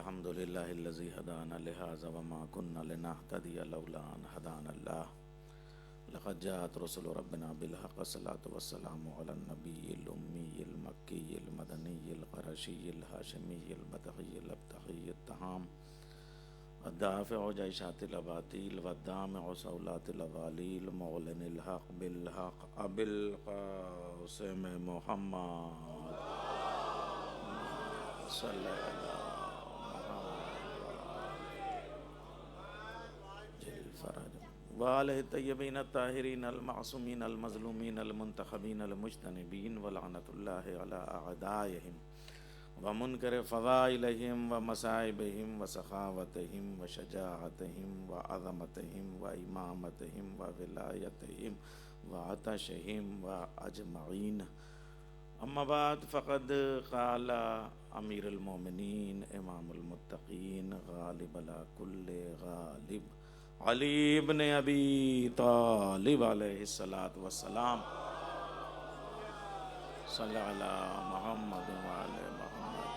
الحمد للہ الذی ہدانا لہذا وما كنا لنہتدی لولا ان ہدانا اللہ لقد جاءت رسل ربنا بالحق الصلاة والسلام علی النبی الامی المکی المدنی القرشی الہاشمی المدحی الابتحی التہام الدافع جیشات الاباطیل والدامع صولات الاوالیل معلن الحق بالحق ابی القاسم محمد صلی اللہ وآلہ الطیبین الطاہرین المعصومین المظلومین المنتخبین المجتنبین ولعنت اللہ علی اعدائہم ومنکر فضائلہم ومصائبہم وسخاوتہم وشجاعتہم وعظمتہم وامامتہم وولایتہم وعطشہم واجمعین. اما بعد فقد قال امیر المومنین امام المتقین غالب علی کل غالب علی ابن ابی طالب علیہ الصلاۃ والسلام صلی علی محمد وعلی محمد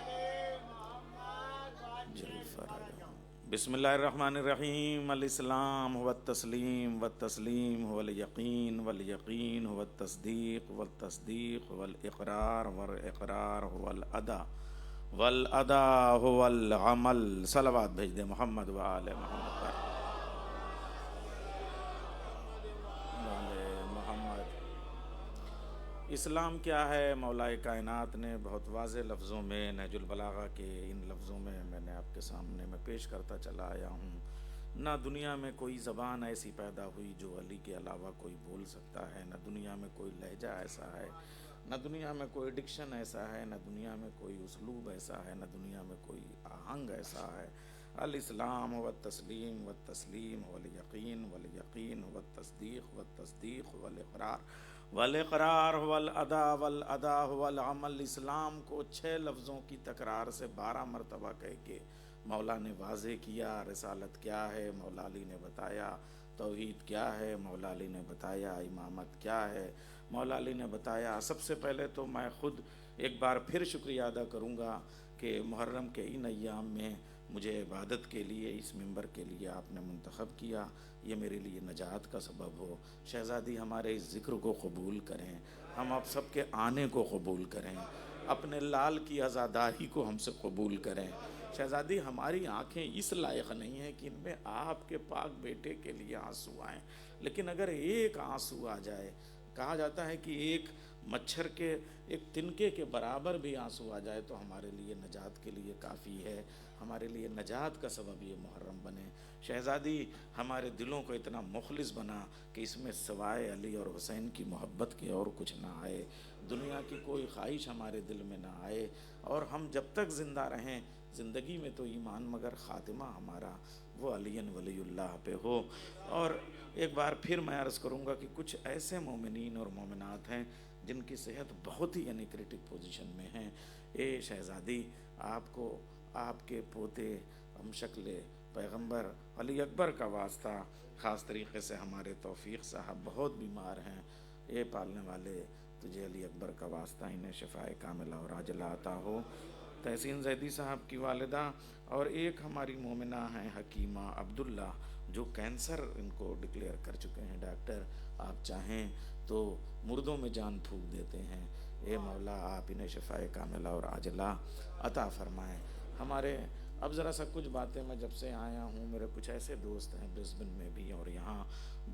جل فرجہم. بسم اللہ الرحمن الرحیم. الاسلام هو التسلیم والتسلیم هو الیقین والیقین هو التصدیق والتصدیق هو الاقرار والاقرار هو الادا والادا هو العمل. صلوات بھیج دے محمد وعلی محمد پر. اسلام کیا ہے؟ مولا کائنات نے بہت واضح لفظوں میں نہج البلاغہ کے ان لفظوں میں نے آپ کے سامنے میں پیش کرتا چلا آیا ہوں. نہ دنیا میں کوئی زبان ایسی پیدا ہوئی جو علی کے علاوہ کوئی بول سکتا ہے، نہ دنیا میں کوئی لہجہ ایسا ہے، نہ دنیا میں کوئی ڈکشن ایسا ہے، نہ دنیا میں کوئی اسلوب ایسا ہے، نہ دنیا میں کوئی آہنگ ایسا ہے. الاسلام هو التسلیم والتسلیم هو الیقین والیقین هو التصدیق والتصدیق هو الاقرار والاقرار هو الادا والادا هو العمل. اسلام کو 6 لفظوں کی تکرار سے 12 مرتبہ کہہ کے مولا نے واضح کیا. رسالت کیا ہے؟ مولا علی نے بتایا. توحید کیا ہے؟ مولا علی نے بتایا. امامت کیا ہے؟ مولا علی نے بتایا. سب سے پہلے تو میں خود ایک بار پھر شکریہ ادا کروں گا کہ محرم کے ان ایام میں مجھے عبادت کے لیے اس منبر کے لیے آپ نے منتخب کیا. یہ میرے لیے نجات کا سبب ہو. شہزادی ہمارے اس ذکر کو قبول کریں، ہم آپ سب کے آنے کو قبول کریں، اپنے لال کی عزاداری کو ہم سے قبول کریں. شہزادی ہماری آنکھیں اس لائق نہیں ہیں کہ ان میں آپ کے پاک بیٹے کے لیے آنسو آئیں، لیکن اگر ایک آنسو آ جائے، کہا جاتا ہے کہ ایک مچھر کے ایک تنکے کے برابر بھی آنسو آ جائے تو ہمارے لیے نجات کے لیے کافی ہے. ہمارے لیے نجات کا سبب یہ محرم بنے. شہزادی ہمارے دلوں کو اتنا مخلص بنا کہ اس میں سوائے علی اور حسین کی محبت کے اور کچھ نہ آئے، دنیا کی کوئی خواہش ہمارے دل میں نہ آئے، اور ہم جب تک زندہ رہیں زندگی میں تو ایمان مگر خاتمہ ہمارا وہ علی ولی اللہ پہ ہو. اور ایک بار پھر میں عرض کروں گا کہ کچھ ایسے مومنین اور مومنات ہیں جن کی صحت بہت ہی یعنی کریٹک پوزیشن میں ہیں. اے شہزادی، آپ کو آپ کے پوتے ہم شکل پیغمبر علی اکبر کا واسطہ، خاص طریقے سے ہمارے توفیق صاحب بہت بیمار ہیں. اے پالنے والے، تجھے علی اکبر کا واسطہ انہیں شفاء کاملہ اور عاجلہ عطا ہو. تحسین زیدی صاحب کی والدہ اور ایک ہماری مومنہ ہیں حکیمہ عبداللہ، جو کینسر ان کو ڈکلیئر کر چکے ہیں ڈاکٹر. آپ چاہیں تو مردوں میں جان پھونک دیتے ہیں. اے مولا، آپ انہیں شفاء کاملہ اور عاجلہ عطا فرمائیں. ہمارے اب ذرا سا کچھ باتیں، میں جب سے آیا ہوں میرے کچھ ایسے دوست ہیں برسبن میں بھی اور یہاں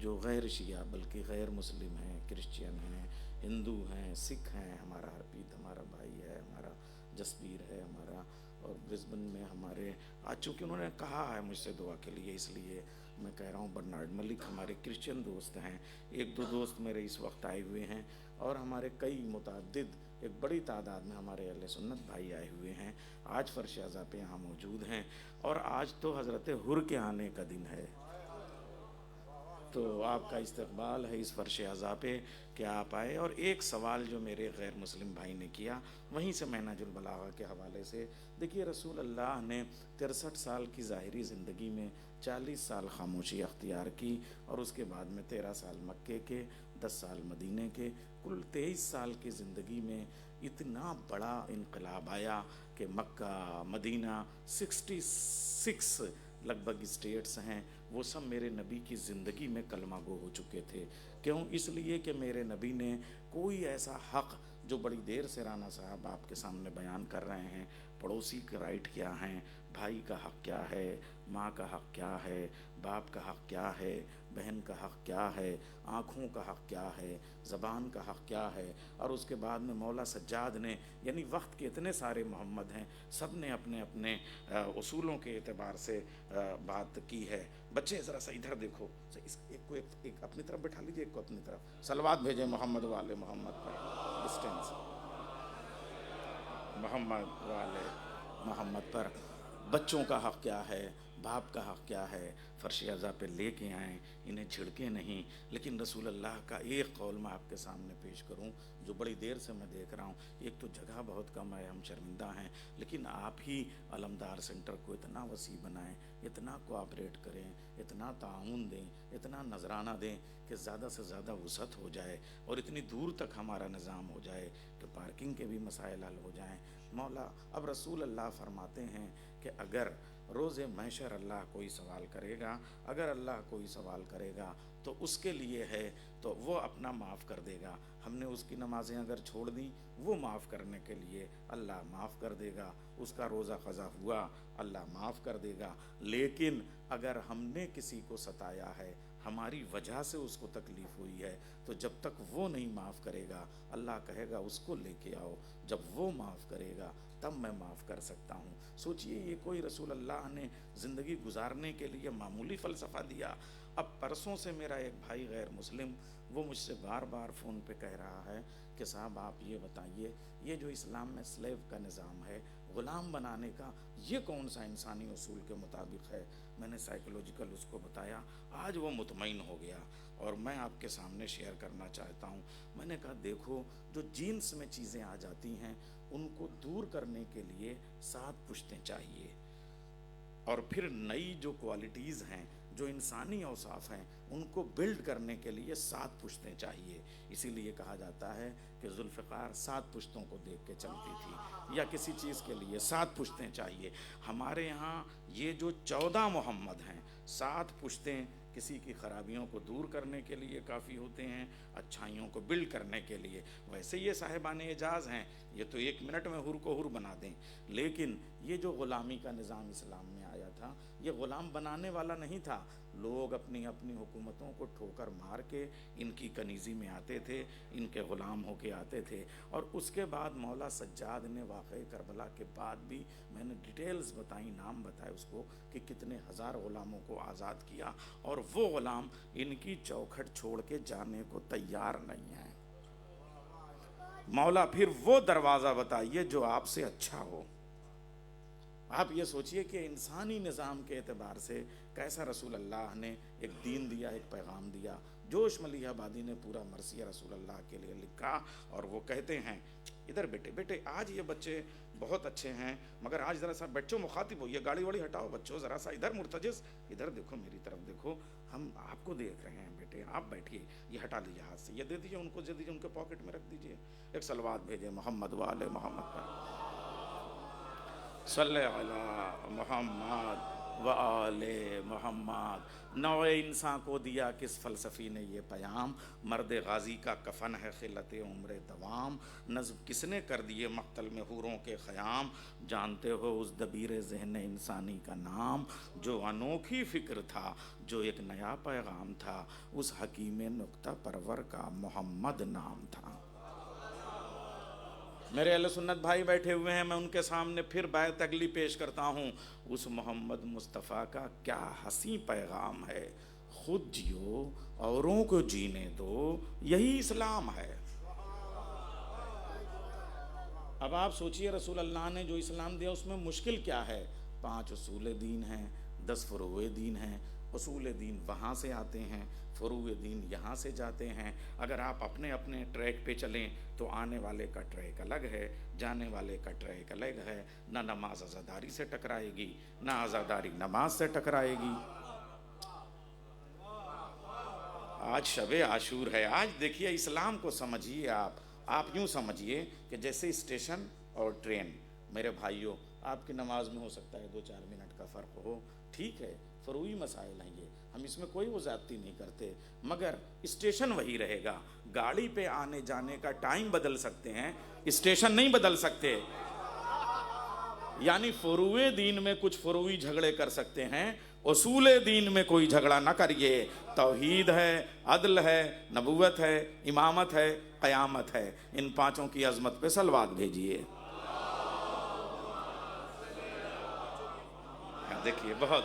جو غیر شیعہ بلکہ غیر مسلم ہیں، کرسچین ہیں، ہندو ہیں، سکھ ہیں. ہمارا ہرپیت ہمارا بھائی ہے، ہمارا جسبیر ہے ہمارا، اور برسبن میں ہمارے آج چونکہ انہوں نے کہا ہے مجھ سے دعا کے لیے، اس لیے میں کہہ رہا ہوں. برنارڈ ملک ہمارے کرسچین دوست ہیں. 1-2 دوست میرے اس وقت آئے ہوئے ہیں، اور ہمارے کئی متعدد ایک بڑی تعداد میں ہمارے اہل سنت بھائی آئے ہوئے ہیں. آج فرش اعضا پہ یہاں موجود ہیں، اور آج تو حضرت حر کے آنے کا دن ہے، تو آپ کا استقبال ہے اس فرش اعضا پہ کہ آپ آئے. اور ایک سوال جو میرے غیر مسلم بھائی نے کیا، وہیں سے میں نہج البلاغہ کے حوالے سے، دیکھیے رسول اللہ نے 63 سال کی ظاہری زندگی میں 40 سال خاموشی اختیار کی، اور اس کے بعد میں 13 سال مکے کے، 10 سال مدینے کے، کل 23 سال کی زندگی میں اتنا بڑا انقلاب آیا کہ مکہ مدینہ 66 لگ بھگ اسٹیٹس ہیں، وہ سب میرے نبی کی زندگی میں کلمہ گو ہو چکے تھے۔ کیوں؟ اس لیے کہ میرے نبی نے کوئی ایسا حق جو بڑی دیر سے رانا صاحب آپ کے سامنے بیان کر رہے ہیں، پڑوسی کے رائٹ کیا ہیں، بھائی کا حق کیا ہے، ماں کا حق کیا ہے، باپ کا حق کیا ہے، بہن کا حق کیا ہے، آنکھوں کا حق کیا ہے، زبان کا حق کیا ہے، اور اس کے بعد میں مولا سجاد نے، یعنی وقت کے اتنے سارے محمد ہیں، سب نے اپنے اپنے اصولوں کے اعتبار سے بات کی ہے۔ بچے ذرا سا ادھر دیکھو، ایک کو ایک اپنی طرف بٹھا لیجیے، ایک کو اپنی طرف، صلوات بھیجیں محمد والے محمد پر، ڈسٹینس محمد والے محمد پر۔ بچوں کا حق کیا ہے، باپ کا حق کیا ہے، فرش ازا پہ لے کے آئیں، انہیں جھڑکیں نہیں۔ لیکن رسول اللہ کا ایک قول میں آپ کے سامنے پیش کروں جو بڑی دیر سے میں دیکھ رہا ہوں، ایک تو جگہ بہت کم ہے، ہم شرمندہ ہیں، لیکن آپ ہی علمدار سینٹر کو اتنا وسیع بنائیں، اتنا کوآپریٹ کریں، اتنا تعاون دیں، اتنا نذرانہ دیں کہ زیادہ سے زیادہ وسعت ہو جائے، اور اتنی دور تک ہمارا نظام ہو جائے کہ پارکنگ کے بھی مسائل حل ہو جائیں۔ مولا اب رسول اللہ فرماتے ہیں کہ اگر روز محشر اللہ کوئی سوال کرے گا، اگر اللہ کوئی سوال کرے گا تو اس کے لیے ہے تو وہ اپنا معاف کر دے گا۔ ہم نے اس کی نمازیں اگر چھوڑ دیں، وہ معاف کرنے کے لیے اللہ معاف کر دے گا، اس کا روزہ قضا ہوا اللہ معاف کر دے گا۔ لیکن اگر ہم نے کسی کو ستایا ہے، ہماری وجہ سے اس کو تکلیف ہوئی ہے، تو جب تک وہ نہیں معاف کرے گا اللہ کہے گا اس کو لے کے آؤ، جب وہ معاف کرے گا تب میں معاف کر سکتا ہوں۔ سوچئے یہ کوئی رسول اللہ نے زندگی گزارنے کے لیے معمولی فلسفہ دیا۔ اب پرسوں سے میرا ایک بھائی غیر مسلم وہ مجھ سے بار بار فون پہ کہہ رہا ہے کہ صاحب آپ یہ بتائیے، یہ جو اسلام میں سلیو کا نظام ہے، غلام بنانے کا، یہ کون سا انسانی اصول کے مطابق ہے؟ میں نے سائیکولوجیکل اس کو بتایا، آج وہ مطمئن ہو گیا، اور میں آپ کے سامنے شیئر کرنا چاہتا ہوں۔ میں نے کہا دیکھو، جو جینس میں چیزیں آ جاتی ہیں ان کو دور کرنے کے لیے 7 پشتیں چاہیے، اور پھر نئی جو کوالٹیز ہیں، جو انسانی اوصاف ہیں، ان کو بلڈ کرنے کے لیے 7 پشتیں چاہیے۔ اسی لیے کہا جاتا ہے کہ ذوالفقار 7 پشتوں کو دیکھ کے چلتی تھی، یا کسی چیز کے لیے 7 پشتیں چاہیے۔ ہمارے یہاں یہ جو 14 محمد ہیں، 7 پشتیں کسی کی خرابیوں کو دور کرنے کے لیے کافی ہوتے ہیں، اچھائیوں کو بلڈ کرنے کے لیے۔ ویسے یہ صاحبان اعجاز ہیں، یہ تو 1 منٹ میں حر کو حر بنا دیں، لیکن یہ جو غلامی کا نظام اسلام میں آیا تھا، یہ غلام بنانے والا نہیں تھا۔ لوگ اپنی اپنی حکومتوں کو ٹھوکر مار کے ان کی کنیزی میں آتے تھے، ان کے غلام ہو کے آتے تھے۔ اور اس کے بعد مولا سجاد نے واقعہ کربلا کے بعد بھی میں نے ڈیٹیلز بتائیں، نام بتائے اس کو کہ کتنے ہزار غلاموں کو آزاد کیا، اور وہ غلام ان کی چوکھٹ چھوڑ کے جانے کو تیار نہیں ہیں۔ مولا پھر وہ دروازہ بتائیے جو آپ سے اچھا ہو۔ آپ یہ سوچئے کہ انسانی نظام کے اعتبار سے کیسا رسول اللہ نے ایک دین دیا، ایک پیغام دیا۔ جوش ملیح آبادی نے پورا مرثیہ رسول اللہ کے لیے لکھا، اور وہ کہتے ہیں ادھر بیٹے آج یہ بچے بہت اچھے ہیں، مگر آج ذرا سا بچوں مخاطب ہو، یہ گاڑی واڑی ہٹاؤ بچوں، ذرا سا ادھر مرتجز، ادھر دیکھو میری طرف دیکھو، ہم آپ کو دیکھ رہے ہیں بیٹے، آپ بیٹھیے، یہ ہٹا لیجیے ہاتھ سے، یہ دے دیجیے ان کو، دے دیجیے ان کے پاکٹ میں رکھ دیجیے۔ ایک صلوات بھیجے محمد والے محمد پر، صلی علی محمد وآل محمد۔ نوع انسان کو دیا کس فلسفی نے یہ پیام، مرد غازی کا کفن ہے خلت عمر دوام، نظم کس نے کر دیے مقتل میں حوروں کے خیام، جانتے ہو اس دبیر ذہن انسانی کا نام، جو انوکھی فکر تھا، جو ایک نیا پیغام تھا، اس حکیم نکتہ پرور کا محمد نام تھا۔ میرے اہل سنت بھائی بیٹھے ہوئے ہیں، میں ان کے سامنے پھر بیعت اگلی پیش کرتا ہوں۔ اس محمد مصطفیٰ کا کیا حسین پیغام ہے، خود جیو اوروں کو جینے دو، یہی اسلام ہے۔ اب آپ سوچئے رسول اللہ نے جو اسلام دیا اس میں مشکل کیا ہے؟ 5 اصول دین ہیں، 10 فروع دین ہیں۔ اصول دین وہاں سے آتے ہیں، فروع دین یہاں سے جاتے ہیں۔ اگر آپ اپنے اپنے ٹریک پہ چلیں تو آنے والے کا ٹریک الگ ہے، جانے والے کا ٹریک الگ ہے۔ نہ نماز عزاداری سے ٹکرائے گی، نہ عزاداری نماز سے ٹکرائے گی۔ آج شب عاشور ہے. آج دیکھیے اسلام کو سمجھیے آپ یوں سمجھیے کہ جیسے اسٹیشن اور ٹرین. میرے بھائیوں آپ کی نماز میں ہو سکتا ہے 2-4 منٹ کا فرق ہو, ٹھیک ہے, فروعی مسائل ہیں یہ, ہم اس میں کوئی وہ زیادتی نہیں کرتے, مگر اسٹیشن وہی رہے گا. گاڑی پہ آنے جانے کا ٹائم بدل سکتے ہیں, اسٹیشن نہیں بدل سکتے. یعنی فروع دین میں کچھ فروعی جھگڑے کر سکتے ہیں, اصول دین میں کوئی جھگڑا نہ کریے. توحید ہے, عدل ہے, نبوت ہے, امامت ہے, قیامت ہے. ان پانچوں کی عظمت پہ صلوات بھیجیے. دیکھیے بہت.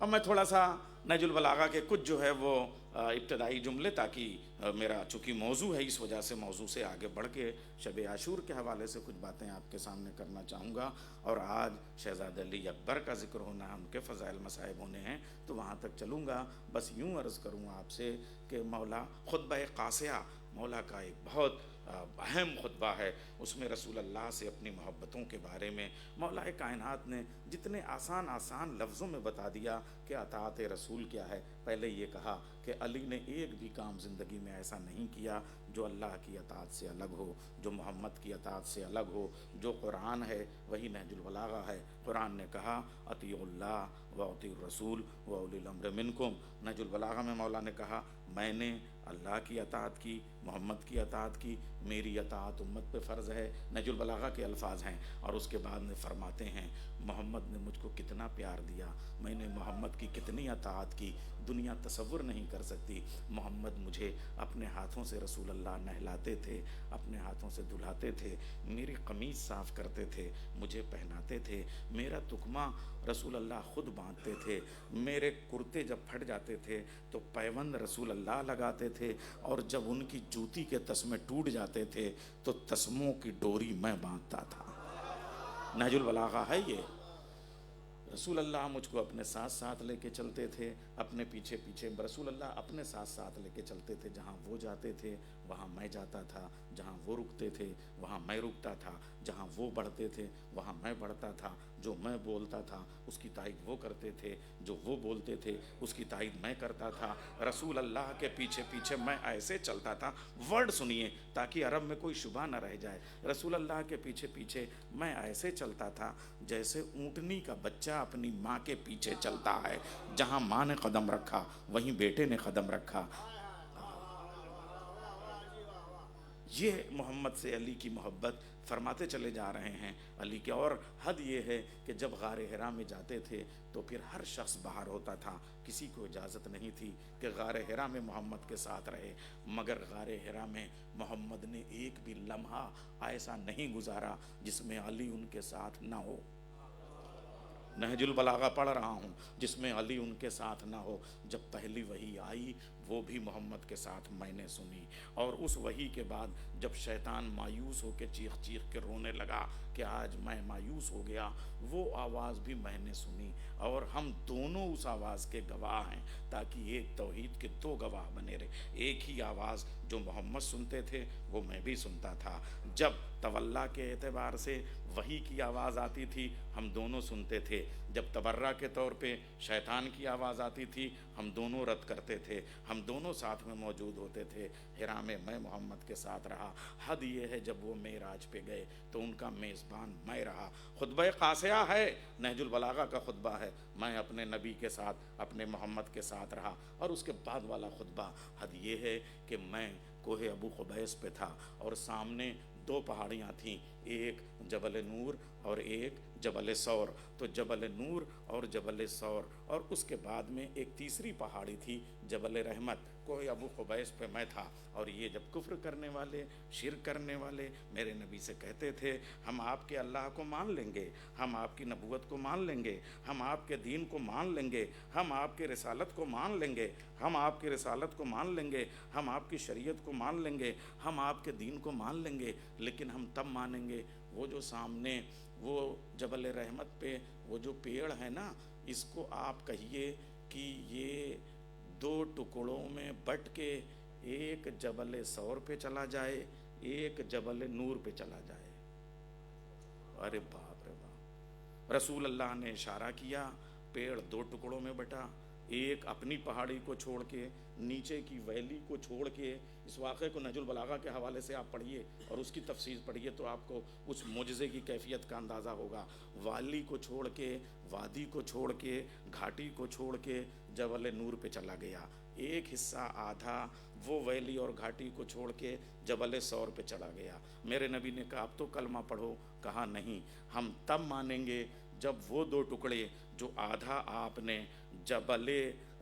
اب میں تھوڑا سا نہج البلاغہ کے کچھ جو ہے وہ ابتدائی جملے, تاکہ میرا چونکہ موضوع ہے اس وجہ سے موضوع سے آگے بڑھ کے شب عاشور کے حوالے سے کچھ باتیں آپ کے سامنے کرنا چاہوں گا. اور آج شہزاد علی اکبر کا ذکر ہونا ہے, ان کے فضائل مصائب ہونے ہیں, تو وہاں تک چلوں گا. بس یوں عرض کروں آپ سے کہ مولا خطبہ قاصیہ مولا کا ایک بہت اہم خطبہ ہے. اس میں رسول اللہ سے اپنی محبتوں کے بارے میں مولا کائنات نے جتنے آسان لفظوں میں بتا دیا کہ اطاعت رسول کیا ہے. پہلے یہ کہا کہ علی نے ایک بھی کام زندگی میں ایسا نہیں کیا جو اللہ کی اطاعت سے الگ ہو, جو محمد کی اطاعت سے الگ ہو. جو قرآن ہے وہی نہج البلاغہ ہے. قرآن نے کہا اطیعوا اللہ و اطیعوا الرسول و اولی الامر منکم. نہج البلاغہ میں مولا نے کہا میں نے اللہ کی اطاعت کی, محمد کی اطاعت کی, میری اطاعت امت پہ فرض ہے. نہج البلاغہ کے الفاظ ہیں. اور اس کے بعد میں فرماتے ہیں محمد نے مجھ کو کتنا پیار دیا, میں نے محمد کی کتنی اطاعت کی, دنیا تصور نہیں کر سکتی. محمد مجھے اپنے ہاتھوں سے رسول اللہ نہلاتے تھے, اپنے ہاتھوں سے دھلاتے تھے, میری قمیض صاف کرتے تھے, مجھے پہناتے تھے, میرا تکمہ رسول اللہ خود باندھتے تھے, میرے کرتے جب پھٹ جاتے تھے تو پیوند رسول اللہ لگاتے تھے, اور جب ان کی جوتی کے تسمے ٹوٹ جاتے تھے تو تسموں کی ڈوری میں باندھتا تھا. نہج البلاغہ ہے یہ. رسول اللہ مجھ کو اپنے ساتھ ساتھ لے کے چلتے تھے, اپنے پیچھے پیچھے رسول اللہ اپنے ساتھ ساتھ لے کے چلتے تھے. جہاں وہ جاتے تھے وہاں میں جاتا تھا, جہاں وہ رکتے تھے وہاں میں رکتا تھا, جہاں وہ بڑھتے تھے وہاں میں بڑھتا تھا. جو میں بولتا تھا اس کی تائید وہ کرتے تھے, جو وہ بولتے تھے اس کی تائید میں کرتا تھا. رسول اللہ کے پیچھے پیچھے میں ایسے چلتا تھا, ورڈ سنیے تاکہ عرب میں کوئی شبہ نہ رہ جائے. رسول اللہ کے پیچھے پیچھے میں ایسے چلتا تھا جیسے اونٹنی کا بچہ اپنی ماں کے پیچھے چلتا ہے. جہاں ماں نے قدم رکھا وہیں بیٹے نے قدم رکھا. یہ محمد سے علی کی محبت فرماتے چلے جا رہے ہیں علی کے. اور حد یہ ہے کہ جب غار حرا میں جاتے تھے تو پھر ہر شخص باہر ہوتا تھا, کسی کو اجازت نہیں تھی کہ غار حرا میں محمد کے ساتھ رہے. مگر غار حرا میں محمد نے ایک بھی لمحہ ایسا نہیں گزارا جس میں علی ان کے ساتھ نہ ہو. نہج البلاغہ پڑھ رہا ہوں, جس میں علی ان کے ساتھ نہ ہو. جب پہلی وحی آئی وہ بھی محمد کے ساتھ میں نے سنی, اور اس وحی کے بعد جب شیطان مایوس ہو کے چیخ چیخ کے رونے لگا کہ آج میں مایوس ہو گیا, وہ آواز بھی میں نے سنی. اور ہم دونوں اس آواز کے گواہ ہیں, تاکہ ایک توحید کے دو گواہ بنے رہے. ایک ہی آواز جو محمد سنتے تھے وہ میں بھی سنتا تھا. جب تولا کے اعتبار سے وحی کی آواز آتی تھی ہم دونوں سنتے تھے, جب تبرہ کے طور پہ شیطان کی آواز آتی تھی ہم دونوں رد کرتے تھے, ہم دونوں ساتھ میں موجود ہوتے تھے. حرا میں میں محمد کے ساتھ رہا. حد یہ ہے جب وہ معراج پہ گئے تو ان کا میزبان میں رہا. خطبہ قاصیہ ہے, نہج البلاغہ کا خطبہ ہے, میں اپنے نبی کے ساتھ اپنے محمد کے ساتھ رہا. اور اس کے بعد والا خطبہ حد یہ ہے کہ میں کوہ ابو قبیس پہ تھا اور سامنے دو پہاڑیاں تھیں, ایک جبل نور اور ایک جبل ثور. تو جبل نور اور جبل ثور, اور اس کے بعد میں ایک تیسری پہاڑی تھی جبل رحمت. کوہ ابو قبیس پہ میں تھا. اور یہ جب کفر کرنے والے, شرک کرنے والے میرے نبی سے کہتے تھے ہم آپ کے اللہ کو مان لیں گے, ہم آپ کی نبوت کو مان لیں گے, ہم آپ کے دین کو مان لیں گے, ہم آپ کے رسالت کو مان لیں گے, ہم آپ کی رسالت کو مان لیں گے, ہم آپ کی شریعت کو مان لیں گے, ہم آپ کے دین کو مان لیں گے, لیکن ہم تب مانیں گے وہ جو سامنے وہ جبل رحمت پہ وہ جو پیڑ ہے نا, اس کو آپ کہیے کہ یہ دو ٹکڑوں میں بٹ کے ایک جبل ثور پہ چلا جائے, ایک جبل نور پہ چلا جائے. ارے باپ رے باپ. رسول اللہ نے اشارہ کیا, پیڑ دو ٹکڑوں میں بٹا, ایک اپنی پہاڑی کو چھوڑ کے نیچے کی ویلی کو چھوڑ کے، اس واقعے کو نہج البلاغہ کے حوالے سے آپ پڑھیے اور اس کی تفسیر پڑھیے تو آپ کو اس معجزے کی کیفیت کا اندازہ ہوگا۔ والی کو چھوڑ کے، وادی کو چھوڑ کے، گھاٹی کو چھوڑ کے جبل نور پہ چلا گیا۔ ایک حصہ آدھا وہ ویلی اور گھاٹی کو چھوڑ کے جبل سور پہ چڑھا گیا۔ میرے نبی نے کہا اب تو کلمہ پڑھو، کہا نہیں، ہم تب مانیں گے جب وہ دو ٹکڑے جو آدھا آپ نے جبل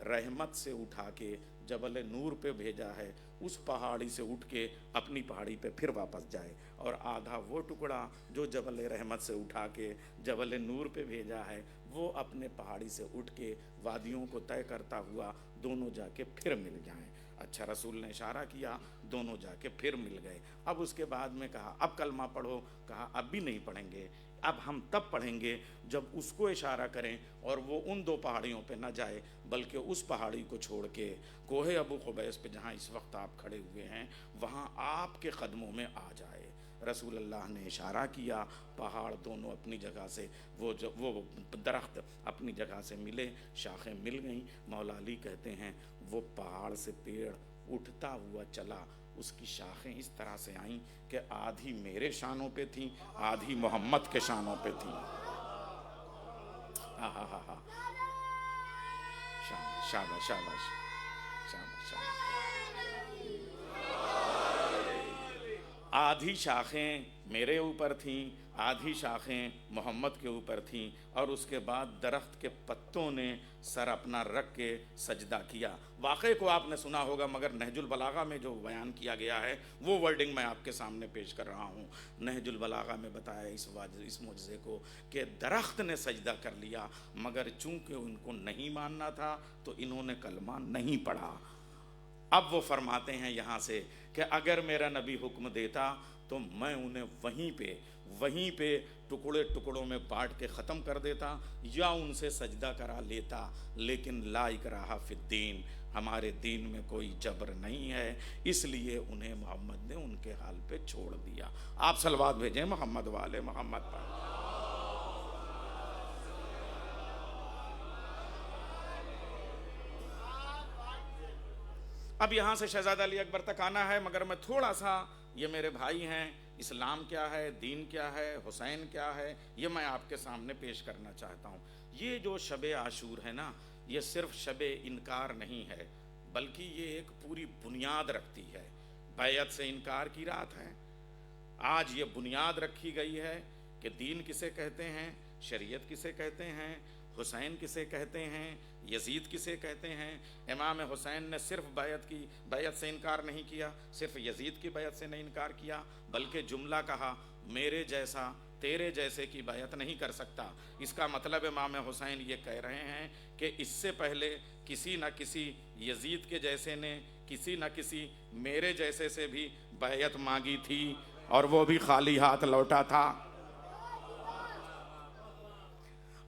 رحمت سے اٹھا کے جبل نور پہ بھیجا ہے اس پہاڑی سے اٹھ کے اپنی پہاڑی پہ پھر واپس جائے، اور آدھا وہ ٹکڑا جو جبل رحمت سے اٹھا کے جبل نور پہ بھیجا ہے وہ اپنے پہاڑی سے اٹھ کے وادیوں کو طے کرتا ہوا دونوں جا کے پھر مل جائیں۔ اچھا، رسول نے اشارہ کیا، دونوں جا کے پھر مل گئے۔ اب اس کے بعد میں کہا اب کلمہ پڑھو، کہا اب بھی نہیں پڑھیں گے، اب ہم تب پڑھیں گے جب اس کو اشارہ کریں اور وہ ان دو پہاڑیوں پہ نہ جائے بلکہ اس پہاڑی کو چھوڑ کے کوہ ابو قبیس پہ جہاں اس وقت آپ کھڑے ہوئے ہیں وہاں آپ کے قدموں میں آ جائے۔ رسول اللہ نے اشارہ کیا، پہاڑ دونوں اپنی جگہ سے، وہ درخت اپنی جگہ سے ملے، شاخیں مل گئیں۔ مولا علی کہتے ہیں وہ پہاڑ سے پیڑ اٹھتا ہوا چلا، اس کی شاخیں اس طرح سے آئیں کہ آدھی میرے شانوں پہ تھیں، آدھی محمد کے شانوں پہ تھیں۔ ہاں ہاں ہاں ہاں، شاباش شاباش شاباش شاباش شاباش۔ آدھی شاخیں میرے اوپر تھیں، آدھی شاخیں محمد کے اوپر تھیں، اور اس کے بعد درخت کے پتوں نے سر اپنا رکھ کے سجدہ کیا۔ واقعے کو آپ نے سنا ہوگا مگر نہج البلاغہ میں جو بیان کیا گیا ہے وہ ورڈنگ میں آپ کے سامنے پیش کر رہا ہوں۔ نہج البلاغہ میں بتایا اس معجزے کو کہ درخت نے سجدہ کر لیا، مگر چونکہ ان کو نہیں ماننا تھا تو انہوں نے کلمہ نہیں پڑھا۔ اب وہ فرماتے ہیں یہاں سے کہ اگر میرا نبی حکم دیتا تو میں انہیں وہیں پہ ٹکڑے ٹکڑوں میں بانٹ کے ختم کر دیتا یا ان سے سجدہ کرا لیتا، لیکن لا اکراہ فی الدین، ہمارے دین میں کوئی جبر نہیں ہے، اس لیے انہیں محمد نے ان کے حال پہ چھوڑ دیا۔ آپ صلوات بھیجیں محمد والے محمد پر۔ اب یہاں سے شہزادہ علی اکبر تک آنا ہے، مگر میں تھوڑا سا، یہ میرے بھائی ہیں، اسلام کیا ہے، دین کیا ہے، حسین کیا ہے، یہ میں آپ کے سامنے پیش کرنا چاہتا ہوں۔ یہ جو شب عاشور ہے نا، یہ صرف شب انکار نہیں ہے بلکہ یہ ایک پوری بنیاد رکھتی ہے۔ بیعت سے انکار کی رات ہے، آج یہ بنیاد رکھی گئی ہے کہ دین کسے کہتے ہیں، شریعت کسے کہتے ہیں، حسین کسے کہتے ہیں، یزید کسے کہتے ہیں۔ امام حسین نے صرف بیعت سے انکار نہیں کیا، صرف یزید کی بیعت سے نہیں انکار کیا، بلکہ جملہ کہا میرے جیسا تیرے جیسے کی بیعت نہیں کر سکتا۔ اس کا مطلب امام حسین یہ کہہ رہے ہیں کہ اس سے پہلے کسی نہ کسی یزید کے جیسے نے کسی نہ کسی میرے جیسے سے بھی بیعت مانگی تھی اور وہ بھی خالی ہاتھ لوٹا تھا،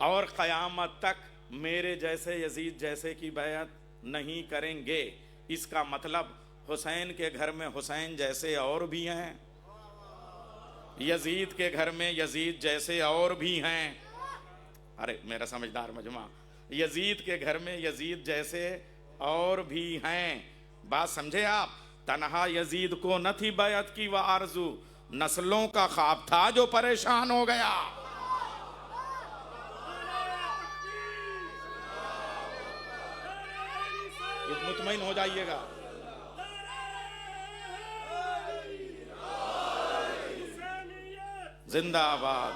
اور قیامت تک میرے جیسے یزید جیسے کی بیعت نہیں کریں گے۔ اس کا مطلب حسین کے گھر میں حسین جیسے اور بھی ہیں، یزید کے گھر میں یزید جیسے اور بھی ہیں۔ ارے میرا سمجھدار مجمع، یزید کے گھر میں یزید جیسے اور بھی ہیں۔ بات سمجھے آپ؟ تنہا یزید کو نہ تھی بیعت کی وہ آرزو، نسلوں کا خواب تھا جو پریشان ہو گیا۔ مطمئن ہو جائیے گا۔ زندہ آباد،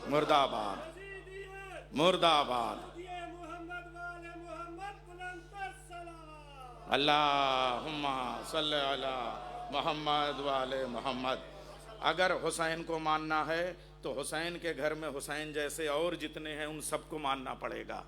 مرد آباد، مرد آباد۔ اللہم صلی علی محمد وعلی محمد۔ اگر حسین کو ماننا ہے تو حسین کے گھر میں حسین جیسے اور جتنے ہیں ان سب کو ماننا پڑے گا،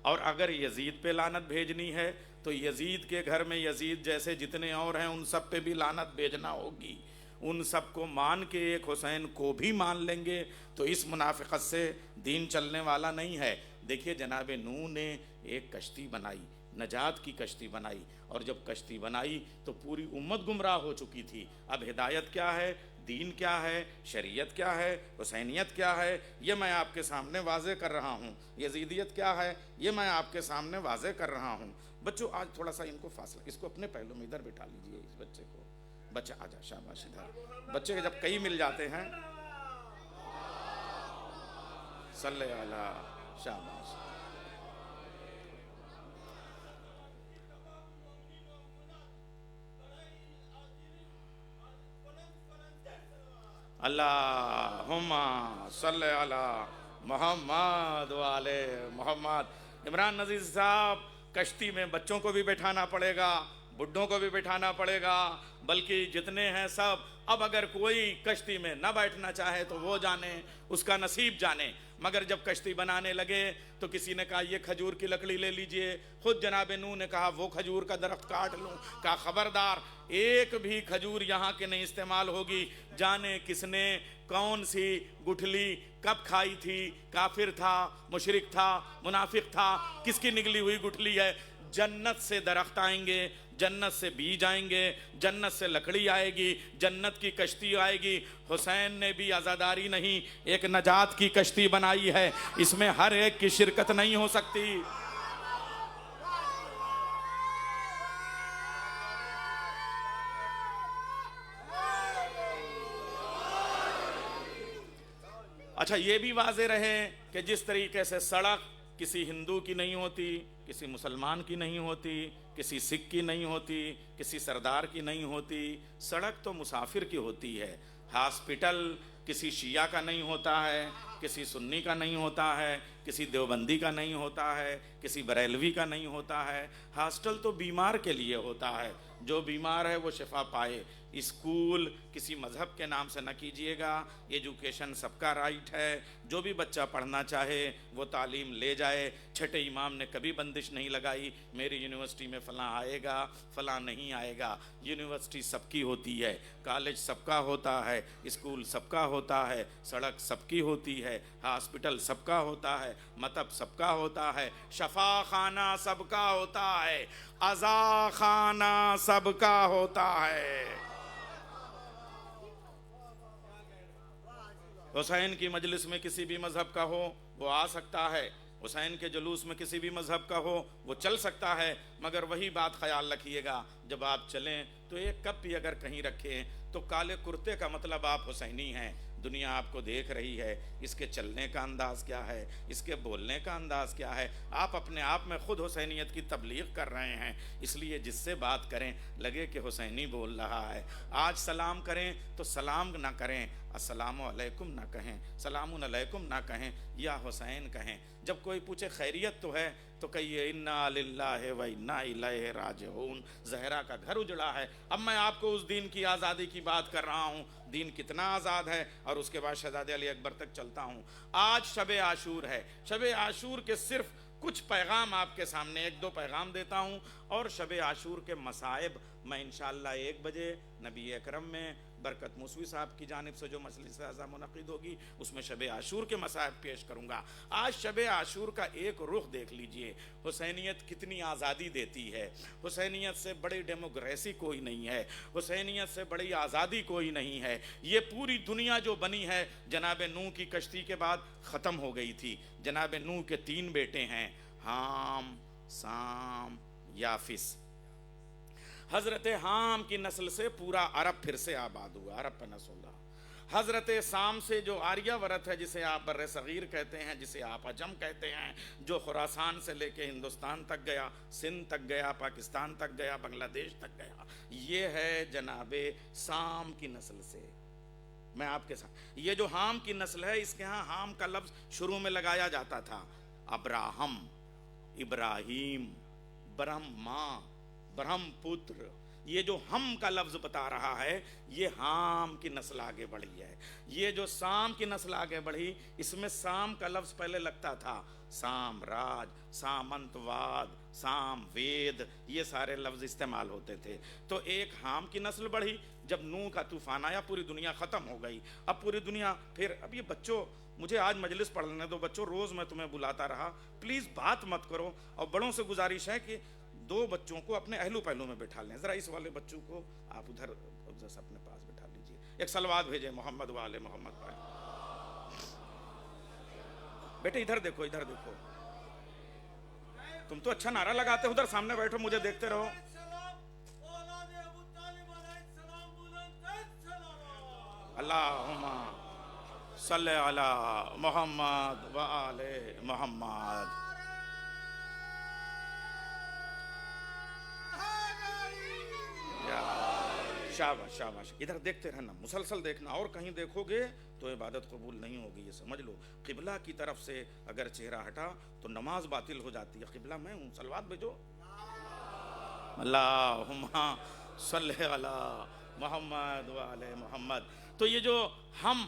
اور اگر یزید پہ لعنت بھیجنی ہے تو یزید کے گھر میں یزید جیسے جتنے اور ہیں ان سب پہ بھی لعنت بھیجنا ہوگی۔ ان سب کو مان کے ایک حسین کو بھی مان لیں گے تو اس منافقت سے دین چلنے والا نہیں ہے۔ دیکھیے جناب نوح نے ایک کشتی بنائی، نجات کی کشتی بنائی، اور جب کشتی بنائی تو پوری امت گمراہ ہو چکی تھی۔ اب ہدایت کیا ہے؟ دین کیا ہے، شریعت کیا ہے، حسینیت کیا ہے، یہ میں آپ کے سامنے واضح کر رہا ہوں، یزیدیت کیا ہے یہ میں آپ کے سامنے واضح کر رہا ہوں۔ بچوں آج تھوڑا سا ان کو فاصلہ، اس کو اپنے پہلو میں ادھر بٹھا لیجئے، اس بچے کو، بچہ آ جا، شاباش ادھر۔ بچے کے جب کئی مل جاتے ہیں، صلی علی، شاباش۔ اللہم صلی علی محمد وعلی محمد۔ عمران نذیر صاحب، کشتی میں بچوں کو بھی بٹھانا پڑے گا، بڈھوں کو بھی بٹھانا پڑے گا، بلکہ جتنے ہیں سب۔ اب اگر کوئی کشتی میں نہ بیٹھنا چاہے تو وہ جانے، اس کا نصیب جانے۔ مگر جب کشتی بنانے لگے تو کسی نے کہا یہ کھجور کی لکڑی لے لیجئے، خود جناب نوح نے کہا وہ کھجور کا درخت کاٹ لوں، کہا خبردار ایک بھی کھجور یہاں کے نہیں استعمال ہوگی۔ جانے کس نے کون سی گٹھلی کب کھائی تھی، کافر تھا، مشرک تھا، منافق تھا، کس کی نگلی ہوئی گٹھلی ہے۔ جنت سے درخت آئیں گے، جنت سے بیج آئیں گے، جنت سے لکڑی آئے گی، جنت کی کشتی آئے گی۔ حسین نے بھی عزاداری نہیں، ایک نجات کی کشتی بنائی ہے، اس میں ہر ایک کی شرکت نہیں ہو سکتی۔ اچھا یہ بھی واضح رہے کہ جس طریقے سے سڑک کسی ہندو کی نہیں ہوتی، کسی مسلمان کی نہیں ہوتی، کسی سکھ کی نہیں ہوتی، کسی سردار کی نہیں ہوتی، سڑک تو مسافر کی ہوتی ہے۔ ہاسپٹل کسی شیعہ کا نہیں ہوتا ہے، کسی سنی کا نہیں ہوتا ہے، کسی دیوبندی کا نہیں ہوتا ہے، کسی بریلوی کا نہیں ہوتا ہے۔ ہاسٹل تو بیمار کے لیے ہوتا ہے، جو بیمار ہے وہ شفا پائے۔ اسکول کسی مذہب کے نام سے نہ کیجئے گا، ایجوکیشن سب کا رائٹ ہے، جو بھی بچہ پڑھنا چاہے وہ تعلیم لے جائے۔ چھٹے امام نے کبھی بندش نہیں لگائی میری یونیورسٹی میں فلاں آئے گا فلاں نہیں آئے گا۔ یونیورسٹی سب کی ہوتی ہے، کالج سب کا ہوتا ہے، اسکول سب کا ہوتا ہے، سڑک سب کی ہوتی ہے، ہاسپٹل سب کا ہوتا ہے، مطب سب کا ہوتا ہے، شفا خانہ سب کا ہوتا ہے، عزا خانہ سب کا ہوتا ہے۔ حسین کی مجلس میں کسی بھی مذہب کا ہو وہ آ سکتا ہے، حسین کے جلوس میں کسی بھی مذہب کا ہو وہ چل سکتا ہے، مگر وہی بات خیال رکھیے گا جب آپ چلیں تو ایک کپ بھی اگر کہیں رکھیں تو کالے کرتے کا مطلب آپ حسینی ہیں۔ دنیا آپ کو دیکھ رہی ہے، اس کے چلنے کا انداز کیا ہے، اس کے بولنے کا انداز کیا ہے، آپ اپنے آپ میں خود حسینیت کی تبلیغ کر رہے ہیں۔ اس لیے جس سے بات کریں لگے کہ حسینی بول رہا ہے۔ آج سلام کریں تو سلام نہ کریں، السلام علیکم نہ کہیں، سلام علیکم نہ کہیں، یا حسین کہیں۔ جب کوئی پوچھے خیریت تو ہے تو کہیے انا للہ و انا الیہ راجعون۔ زہرا کا گھر اجڑا ہے۔ اب میں آپ کو اس دین کی آزادی کی بات کر رہا ہوں، دین کتنا آزاد ہے، اور اس کے بعد شہزادے علی اکبر تک چلتا ہوں۔ آج شب عاشور ہے، شب عاشور کے صرف کچھ پیغام آپ کے سامنے، ایک دو پیغام دیتا ہوں، اور شب عاشور کے مصائب میں انشاءاللہ 1 بجے نبی اکرم میں برکت موسوی صاحب کی جانب سے جو مجلس اعظم منعقد ہوگی اس میں شب عاشور کے مصائب پیش کروں گا۔ آج شب عاشور کا ایک رخ دیکھ لیجئے، حسینیت کتنی آزادی دیتی ہے۔ حسینیت سے بڑی ڈیموکریسی کوئی نہیں ہے، حسینیت سے بڑی آزادی کوئی نہیں ہے۔ یہ پوری دنیا جو بنی ہے جناب نوح کی کشتی کے بعد ختم ہو گئی تھی۔ جناب نوح کے 3 بیٹے ہیں، حام، سام، یافس۔ حضرت حام کی نسل سے پورا عرب پھر سے آباد ہوا، عرب پینسولا۔ حضرت سام سے جو آریہ ورت ہے، جسے آپ بر صغیر کہتے ہیں، جسے آپ عجم کہتے ہیں، جو خراسان سے لے کے ہندوستان تک گیا، سندھ تک گیا، پاکستان تک گیا، بنگلہ دیش تک گیا، یہ ہے جناب سام کی نسل سے۔ میں آپ کے ساتھ یہ جو حام کی نسل ہے، اس کے ہاں حام کا لفظ شروع میں لگایا جاتا تھا، ابراہم، ابراہیم، برہما، برہم پتر۔ یہ جو ہم کا لفظ بتا رہا ہے یہ حام کی نسل آگے بڑھی ہے۔ یہ جو سام کی نسل آگے بڑھی، اس میں سام کا لفظ پہلے لگتا تھا، سام راج، سامنتواد، سام وید، یہ سارے لفظ استعمال ہوتے تھے۔ تو ایک حام کی نسل بڑھی، جب نوح کا طوفان آیا پوری دنیا ختم ہو گئی۔ اب پوری دنیا پھر، اب یہ بچوں مجھے آج مجلس پڑھنے دو، بچوں روز میں تمہیں بلاتا رہا، پلیز بات مت کرو، اور بڑوں سے گزارش ہے کہ 2 بچوں کو اپنے اہلو پہلو میں بٹھا لیں، ذرا اس والے بچوں کو آپ ادھر اپنے پاس بٹھا لیجئے، ایک صلوات بھیجے محمد والے محمد پر. بیٹے ادھر دیکھو ادھر دیکھو, تم تو اچھا نعرہ لگاتے ہو, ادھر سامنے بیٹھو مجھے دیکھتے رہو. اللہم صلی علی محمد وآل محمد. شاباش شاباش. ادھر دیکھتے رہنا, مسلسل دیکھنا, اور کہیں دیکھو گے تو عبادت قبول نہیں ہوگی, یہ سمجھ لو. قبلہ کی طرف سے اگر چہرہ ہٹا تو نماز باطل ہو جاتی ہے. قبلہ میں ہوں, صلوات بھیجو. اللہم صلی علی محمد وآل محمد. تو یہ جو ہم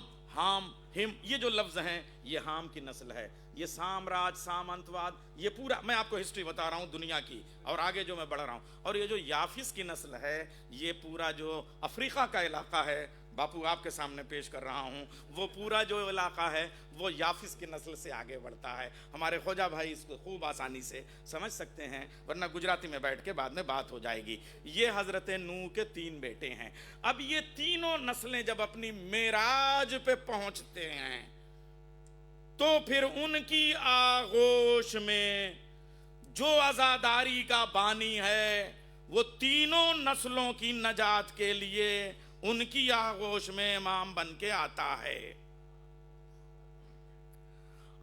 یہ جو لفظ ہیں یہ ہام کی نسل ہے. یہ سامراج سامنتواد یہ پورا میں آپ کو ہسٹری بتا رہا ہوں دنیا کی, اور آگے جو میں بڑھ رہا ہوں. اور یہ جو یافس کی نسل ہے یہ پورا جو افریقہ کا علاقہ ہے, باپو آپ کے سامنے پیش کر رہا ہوں, وہ پورا جو علاقہ ہے وہ یافس کی نسل سے آگے بڑھتا ہے. ہمارے خوجا بھائی اس کو خوب آسانی سے سمجھ سکتے ہیں, ورنہ گجراتی میں بیٹھ کے بعد میں بات ہو جائے گی. یہ حضرت نوح کے 3 بیٹے ہیں. اب یہ تینوں نسلیں جب اپنی معراج پہ پہنچتے ہیں تو پھر ان کی آغوش میں جو عزاداری کا بانی ہے وہ تینوں نسلوں کی نجات کے لیے ان کی آغوش میں امام بن کے آتا ہے.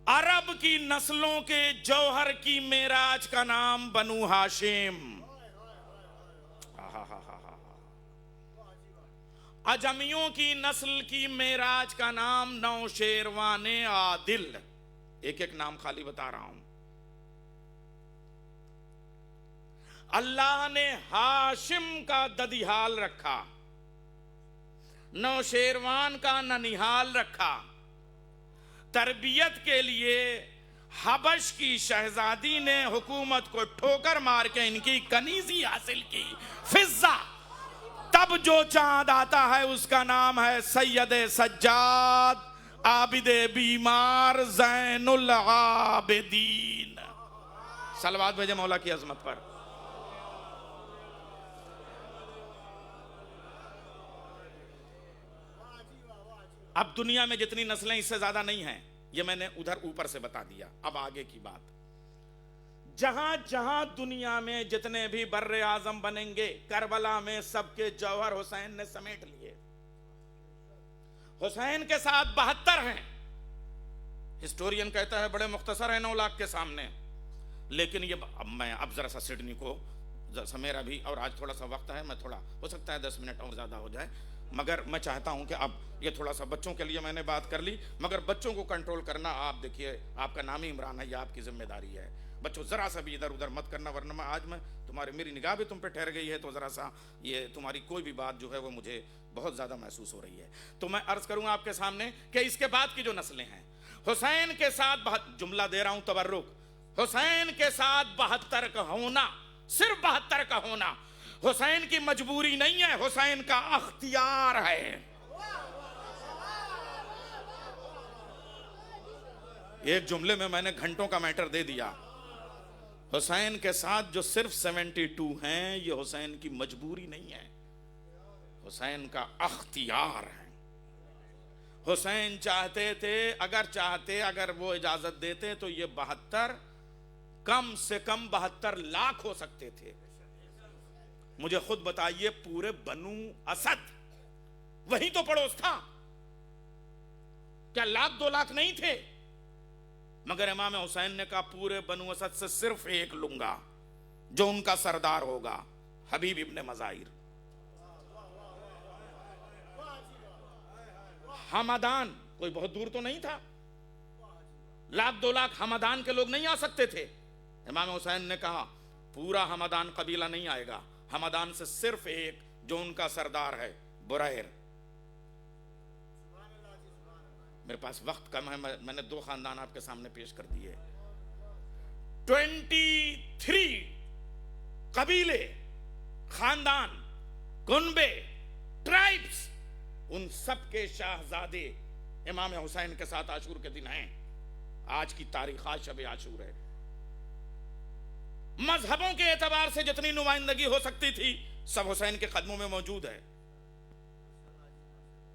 عرب کی نسلوں کے جوہر کی معراج کا نام بنو ہاشم. اجمیوں کی نسل کی معراج کا نام نوشیروان عادل. ایک ایک نام خالی بتا رہا ہوں. اللہ نے ہاشم کا ددیحال رکھا, نوشیروان کا ننیحال رکھا. تربیت کے لیے حبش کی شہزادی نے حکومت کو ٹھوکر مار کے ان کی کنیزی حاصل کی, فضہ. تب جو چاند آتا ہے اس کا نام ہے سید سجاد, عابد بیمار, زین العابدین. صلوات بھیجے مولا کی عظمت پر. اب دنیا میں جتنی نسلیں اس سے زیادہ نہیں ہیں, یہ میں نے ادھر اوپر سے بتا دیا. اب آگے کی بات, جہاں جہاں دنیا میں جتنے بھی بر اعظم بنیں گے کربلا میں سب کے جوہر حسین نے سمیٹ لیے. حسین کے ساتھ 72 ہیں. ہسٹورین کہتا ہے بڑے مختصر ہیں 9 لاکھ کے سامنے, لیکن یہ میں اب ذرا سا سڈنی کو میرا بھی, اور آج تھوڑا سا وقت ہے, میں تھوڑا ہو سکتا ہے 10 منٹ اور زیادہ ہو جائے, مگر میں چاہتا ہوں کہ اب یہ تھوڑا سا بچوں کے لیے میں نے بات کر لی, مگر بچوں کو کنٹرول کرنا, آپ دیکھیے آپ کا نام ہی عمران ہے, یہ آپ کی ذمہ داری ہے. بچوں ذرا سا بھی ادھر ادھر مت کرنا, ورنہ میں آج میری نگاہ بھی تم پہ ٹھہر گئی ہے تو ذرا سا یہ تمہاری کوئی بھی بات جو ہے وہ مجھے بہت زیادہ محسوس ہو رہی ہے. تو میں عرض کروں آپ کے سامنے کہ اس کے بعد کی جو نسلیں ہیں, حسین کے ساتھ جملہ دے رہا ہوں تبرک, حسین کے ساتھ 72 کا ہونا, صرف 72 کا ہونا حسین کی مجبوری نہیں ہے, حسین کا اختیار ہے. ایک جملے میں نے گھنٹوں کا میٹر دے دیا. حسین کے ساتھ جو صرف 72 ہیں یہ حسین کی مجبوری نہیں ہے, حسین کا اختیار ہے. حسین چاہتے تھے, اگر وہ اجازت دیتے تو یہ 72 کم سے کم 72 لاکھ ہو سکتے تھے. مجھے خود بتائیے, پورے بنو اسد وہی تو پڑوس تھا, کیا 1,00,000 2 لاکھ نہیں تھے؟ مگر امام حسین نے کہا پورے بنو اسد سے صرف ایک لوں گا جو ان کا سردار ہوگا, حبیب ابن مظاہر. ہمدان کوئی بہت دور تو نہیں تھا, 1,00,000 2 لاکھ ہمدان کے لوگ نہیں آ سکتے تھے. امام حسین نے کہا پورا ہمدان قبیلہ نہیں آئے گا, ہمدان سے صرف ایک جو ان کا سردار ہے, بریر. میرے پاس وقت کم ہے, میں نے 2 خاندان آپ کے سامنے پیش کر دیے. 23 قبیلے, خاندان, کنبے, ٹرائبس, ان سب کے شاہزادے امام حسین کے ساتھ عاشور کے دن ہیں. آج کی تاریخ آج شب عاشور ہے. مذہبوں کے اعتبار سے جتنی نمائندگی ہو سکتی تھی سب حسین کے قدموں میں موجود ہے.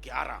11।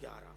11।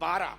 12।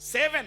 7।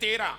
13।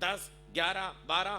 10, 11, 12,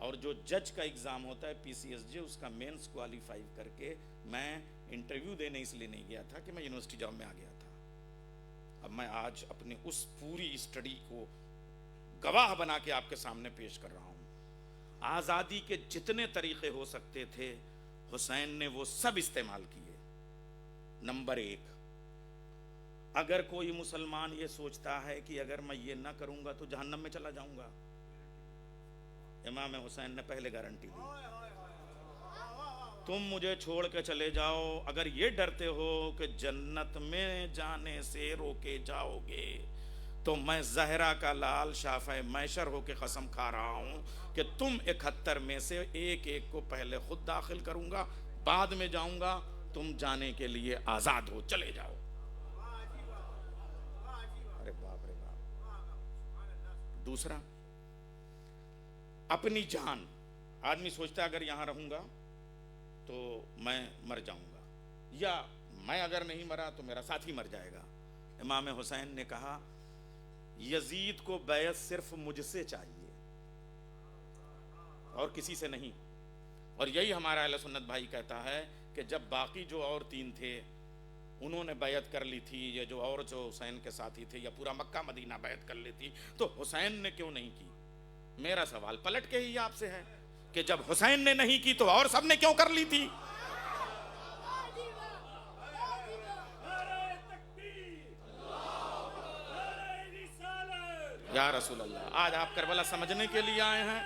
اور جو جج کا ایگزام ہوتا ہے PCSJ، اس کا مینس کوالیفائی کر کے میں انٹرویو دینے اس لیے نہیں گیا تھا کہ میں یونیورسٹی جاب میں آ گیا تھا. اب میں آج اپنی اس پوری اسٹڈی کو گواہ بنا کے آپ کے سامنے پیش کر رہا ہوں. آزادی کے جتنے طریقے ہو سکتے تھے حسین نے وہ سب استعمال کیے. نمبر 1، اگر کوئی مسلمان یہ سوچتا ہے کہ اگر میں یہ نہ کروں گا تو جہنم میں چلا جاؤں گا، امام حسین نے پہلے گارنٹی دی، تم مجھے چھوڑ کے چلے جاؤ، اگر یہ ڈرتے ہو کہ جنت میں جانے سے روکے جاؤ گے تو میں زہرا کا لال شافع میشر ہو کے قسم کھا رہا ہوں کہ تم 71 میں سے ایک ایک کو پہلے خود داخل کروں گا، بعد میں جاؤں گا، تم جانے کے لیے آزاد ہو، چلے جاؤ. ارے باپ رے باپ. دوسرا، اپنی جان. آدمی سوچتا ہے اگر یہاں رہوں گا تو میں مر جاؤں گا، یا میں اگر نہیں مرا تو میرا ساتھی مر جائے گا. امام حسین نے کہا یزید کو بیعت صرف مجھ سے چاہیے اور کسی سے نہیں. اور یہی ہمارا اہل سنت بھائی کہتا ہے کہ جب باقی جو اور 3 تھے انہوں نے بیعت کر لی تھی، یا جو اور جو حسین کے ساتھی تھے، یا پورا مکہ مدینہ بیعت کر لیتی، تو حسین نے کیوں نہیں کی؟ میرا سوال پلٹ کے ہی آپ سے ہے کہ جب حسین نے نہیں کی تو اور سب نے کیوں کر لی تھی؟ یا رسول اللہ، آج آپ کربلا سمجھنے کے لیے آئے ہیں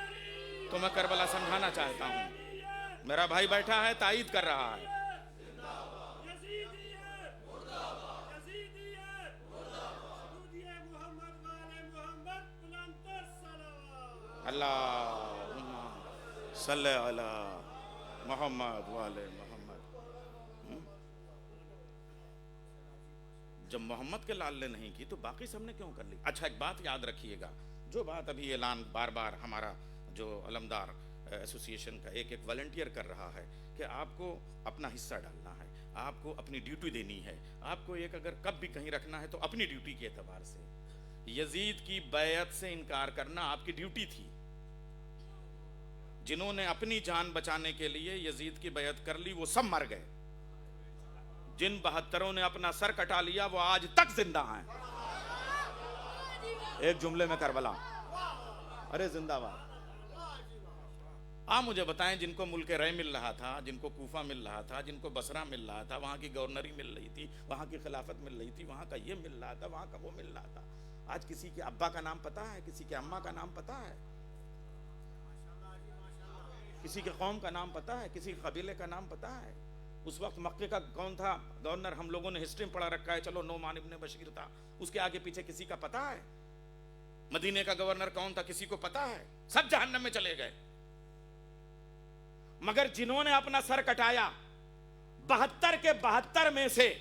تو میں کربلا سمجھانا چاہتا ہوں. میرا بھائی بیٹھا ہے تائید کر رہا ہے. اللہم صلی علی محمد وعلی محمد. جب محمد کے لال نے نہیں کی تو باقی سب نے کیوں کر لی؟ اچھا ایک بات یاد رکھیے گا، جو بات ابھی اعلان بار بار ہمارا جو علمدار ایسوسی ایشن کا ایک والنٹیئر کر رہا ہے کہ آپ کو اپنا حصہ ڈالنا ہے، آپ کو اپنی ڈیوٹی دینی ہے، آپ کو ایک اگر کب بھی کہیں رکھنا ہے تو اپنی ڈیوٹی کے اعتبار سے. یزید کی بیعت سے انکار کرنا آپ کی ڈیوٹی تھی. جنہوں نے اپنی جان بچانے کے لیے یزید کی بیعت کر لی وہ سب مر گئے. جن 72 نے اپنا سر کٹا لیا وہ آج تک زندہ ہیں. ایک جملے میں کربلا، ارے زندہ باد. آپ مجھے بتائیں جن کو ملک رے مل رہا تھا، جن کو کوفہ مل رہا تھا، جن کو بصرہ مل رہا تھا، وہاں کی گورنری مل رہی تھی، وہاں کی خلافت مل رہی تھی، وہاں کا یہ مل رہا تھا، وہاں کا وہ مل رہا تھا، آج کسی کے ابا کا نام پتا ہے؟ کسی کے اماں کا نام پتا ہے؟ کسی کے قوم کا نام پتا ہے؟ کسی قبیلے کا نام پتا ہے؟ اس وقت مکے کا کون تھا گورنر؟ ہم لوگوں نے ہسٹری میں پڑھا رکھا ہے، چلو نعمان ابن بشیر تھا، اس کے آگے پیچھے کسی کا پتا ہے؟ مدینے کا گورنر کون تھا کسی کو پتا ہے؟ سب جہنم میں چلے گئے. مگر جنہوں نے اپنا سر کٹایا 72 کے 72 میں سے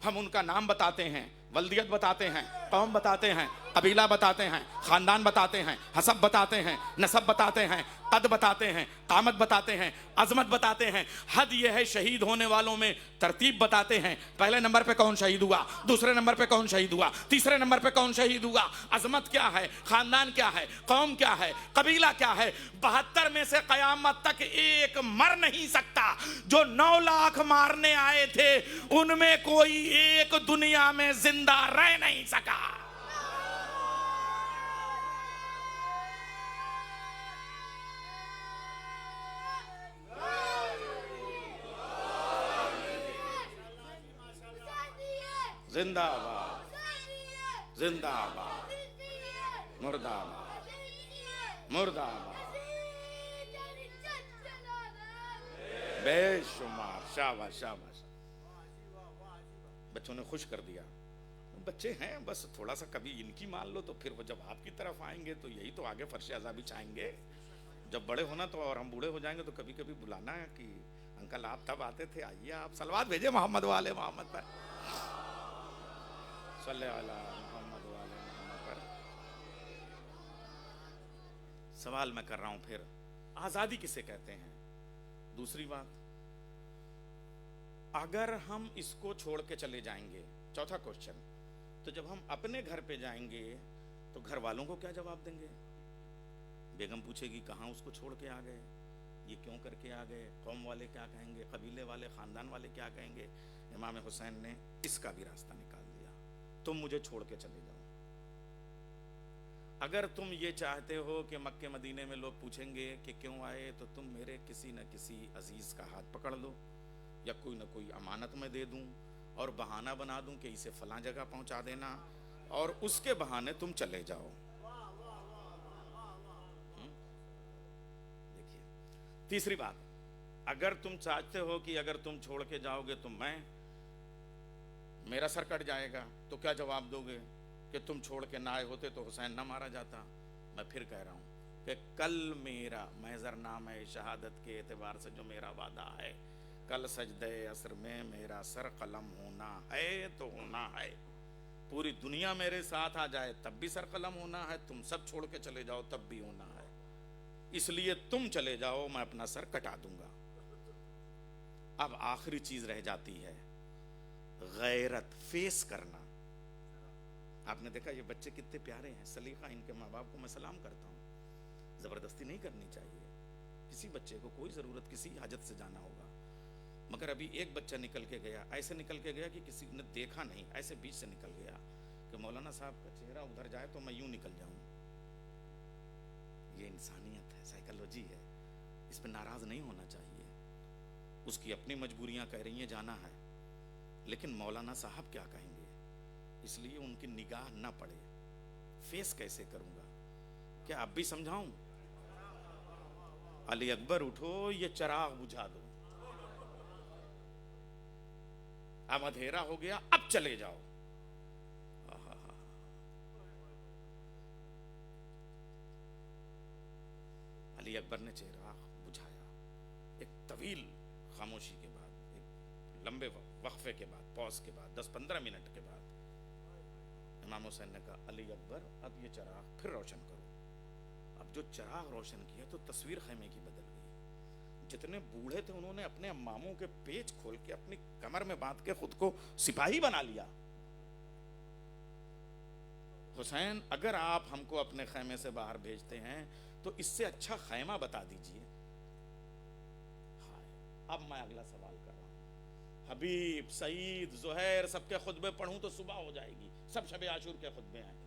ہم ان کا نام بتاتے ہیں، ولدیت بتاتے ہیں، قوم بتاتے ہیں، قبیلہ بتاتے ہیں، خاندان بتاتے ہیں، حسب بتاتے ہیں، نسب بتاتے ہیں، قد بتاتے ہیں، قامت بتاتے ہیں، عظمت بتاتے ہیں. حد یہ ہے شہید ہونے والوں میں ترتیب بتاتے ہیں، پہلے نمبر پہ کون شہید ہوا، دوسرے نمبر پہ کون شہید ہوا، تیسرے نمبر پہ کون شہید ہوا، عظمت کیا ہے، خاندان کیا ہے، قوم کیا ہے، قبیلہ کیا ہے. 72 میں سے قیامت تک ایک مر نہیں سکتا. جو 9 لاکھ مارنے آئے تھے ان میں کوئی ایک دنیا میں زندہ رہ نہیں سکا. زندہ باد، زندہ باد، مردہ باد، مردہ باد. بے شمار شاباش شاباش. بچوں نے خوش کر دیا. بچے ہیں بس تھوڑا سا کبھی ان کی مان لو تو پھر وہ جب آپ کی طرف آئیں گے تو یہی تو آگے فرش عذابی چاہیں گے. جب بڑے ہونا تو اور ہم بوڑھے ہو جائیں گے تو کبھی کبھی بلانا ہے کہ انکل آپ تب آتے تھے، آئیے آپ صلوات بھیجے محمد والے محمد پر، صلی علی محمد والے محمد پر. سوال میں کر رہا ہوں پھر آزادی کسے کہتے ہیں؟ دوسری بات، اگر ہم اس کو چھوڑ کے چلے جائیں گے، چوتھا کوشچن، تو جب ہم اپنے گھر پہ جائیں گے تو گھر والوں کو کیا جواب دیں گے؟ بیگم پوچھے گی کہاں اس کو چھوڑ کے آ گئے, یہ کیوں کر کے آ گئے, قوم والے کیا کہیں گے, قبیلے والے, خاندان والے کیا کہیں گے. امام حسین نے اس کا بھی راستہ نکال دیا, تم مجھے چھوڑ کے چلے جاؤ. اگر تم یہ چاہتے ہو کہ مکے مدینے میں لوگ پوچھیں گے کہ کیوں آئے, تو تم میرے کسی نہ کسی عزیز کا ہاتھ پکڑ لو, یا کوئی نہ کوئی امانت میں دے دوں اور بہانہ بنا دوں کہ اسے فلاں جگہ پہنچا دینا, اور اس کے بہانے تم چلے جاؤ. دیکھیے تیسری بات, اگر تم چاہتے ہو کہ اگر تم چھوڑ کے جاؤ گے تو میرا سر کٹ جائے گا, تو کیا جواب دو گے کہ تم چھوڑ کے نہ آئے ہوتے تو حسین نہ مارا جاتا. میں پھر کہہ رہا ہوں کہ کل میرا محضر نام ہے شہادت کے اعتبار سے جو میرا وعدہ ہے, کل سجدہ عصر میں میرا سر قلم ہونا ہے تو ہونا ہے. پوری دنیا میرے ساتھ آ جائے تب بھی سر قلم ہونا ہے, تم سب چھوڑ کے چلے جاؤ تب بھی ہونا ہے. اس لیے تم چلے جاؤ, میں اپنا سر کٹا دوں گا. اب آخری چیز رہ جاتی ہے غیرت, فیس کرنا. آپ نے دیکھا یہ بچے کتنے پیارے ہیں, سلیقہ, ان کے ماں باپ کو میں سلام کرتا ہوں. زبردستی نہیں کرنی چاہیے. کسی بچے کو کوئی ضرورت کسی حاجت سے جانا ہوگا, مگر ابھی ایک بچہ نکل کے گیا, ایسے نکل کے گیا کہ کسی نے دیکھا نہیں, ایسے بیچ سے نکل گیا کہ مولانا صاحب کا چہرہ ادھر جائے تو میں یوں نکل جاؤں. یہ انسانیت ہے, سائیکالوجی ہے, اس پہ ناراض نہیں ہونا چاہیے. اس کی اپنی مجبوریاں کہہ رہی ہیں جانا ہے, لیکن مولانا صاحب کیا کہیں گے, اس لیے ان کی نگاہ نہ پڑے. فیس کیسے کروں گا, کیا اب بھی سمجھاؤں؟ علی اکبر اٹھو, یہ چراغ بجھا دو, اب اندھیرا ہو گیا, اب چلے جاؤ. علی اکبر نے چراغ بجھایا. ایک طویل خاموشی کے بعد, ایک لمبے وقفے کے بعد, پاز کے بعد, 10-15 منٹ کے بعد امام حسین نے کہا علی اکبر اب یہ چراغ پھر روشن کرو. اب جو چراغ روشن کیا تو تصویر خیمے کی بدل گئی. جتنے بوڑھے تھے انہوں نے اپنے اماموں کے پیچ کھول کے اپنی کمر میں باندھ کے خود کو سپاہی بنا لیا. حسین اگر آپ ہم کو اپنے خیمے سے باہر بھیجتے ہیں تو اس سے اچھا خیمہ بتا دیجئے. اب میں اگلا سوال کر رہا ہوں. حبیب, سعید, زہیر سب کے خطبے پڑھوں تو صبح ہو جائے گی, سب شب عاشور کے خطبے ہیں.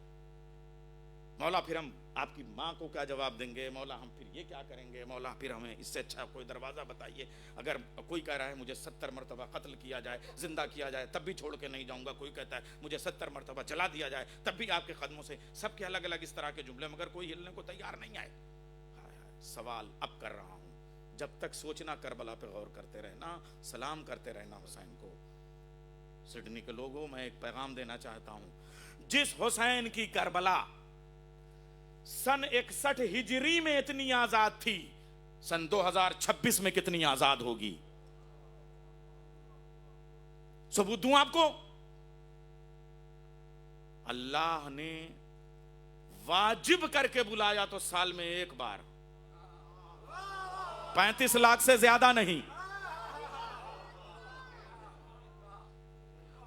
مولا پھر ہم آپ کی ماں کو کیا جواب دیں گے, مولا ہم پھر یہ کیا کریں گے, مولا پھر ہمیں اس سے اچھا کوئی دروازہ بتائیے. اگر کوئی کہہ رہا ہے مجھے 70 مرتبہ قتل کیا جائے, زندہ کیا جائے, تب بھی چھوڑ کے نہیں جاؤں گا. کوئی کہتا ہے مجھے 70 مرتبہ جلا دیا جائے, تب بھی آپ کے قدموں سے. سب کے الگ الگ اس طرح کے جملے, مگر کوئی ہلنے کو تیار نہیں ہے. سوال اب کر رہا ہوں, جب تک سوچنا کربلا پہ غور کرتے رہنا, سلام کرتے رہنا حسین کو. سڈنی کے لوگوں, میں ایک پیغام دینا چاہتا ہوں. جس حسین کی کربلا سن 61 ہجری میں اتنی آزاد تھی, سن 2026 میں کتنی آزاد ہوگی؟ ثبوت دوں آپ کو. اللہ نے واجب کر کے بلایا تو سال میں ایک بار, 35 لاکھ سے زیادہ نہیں.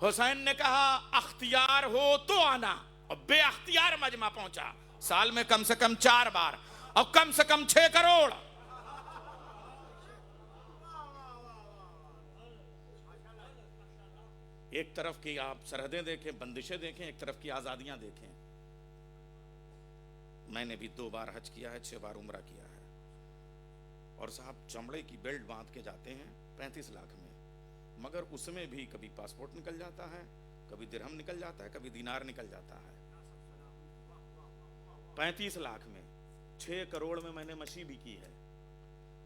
حسین نے کہا اختیار ہو تو آنا, اور بے اختیار مجمع پہنچا. سال میں کم سے کم 4 بار, اور کم سے کم 6 کروڑ. ایک طرف کی آپ سرحدیں دیکھیں, بندشیں دیکھیں, ایک طرف کی آزادیاں دیکھیں. میں نے بھی 2 بار حج کیا ہے, 6 بار عمرہ کیا ہے, اور صاحب چمڑے کی بیلٹ باندھ کے جاتے ہیں 35 لاکھ میں, مگر اس میں بھی کبھی پاسپورٹ نکل جاتا ہے, کبھی درہم نکل جاتا ہے, کبھی دینار نکل جاتا ہے. 35 لاکھ میں 6 کروڑ میں نے مشی بھی کی ہے.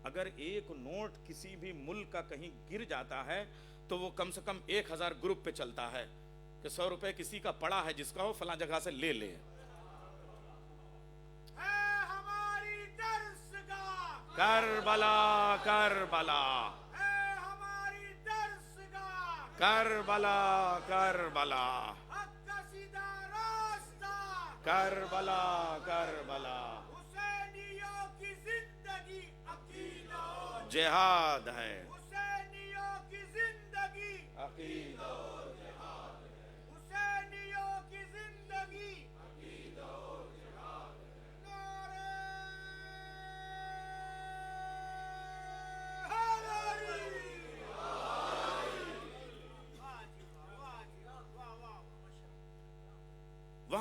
اگر ایک نوٹ کسی بھی ملک کا کہیں گر جاتا ہے تو وہ کم سے کم 1000 گروپ پہ چلتا ہے کہ 100 روپے کسی کا پڑا ہے جس کا وہ فلاں جگہ سے لے لے. کربلا کربلا کربلا کربلا کربلا کربلا. حسینیوں کی زندگی عقیدہ و جہاد ہے, حسینیوں کی زندگی عقیدہ و جہاد ہے, حسینیوں کی زندگی عقیدہ و جہاد ہے. نعرہ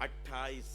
28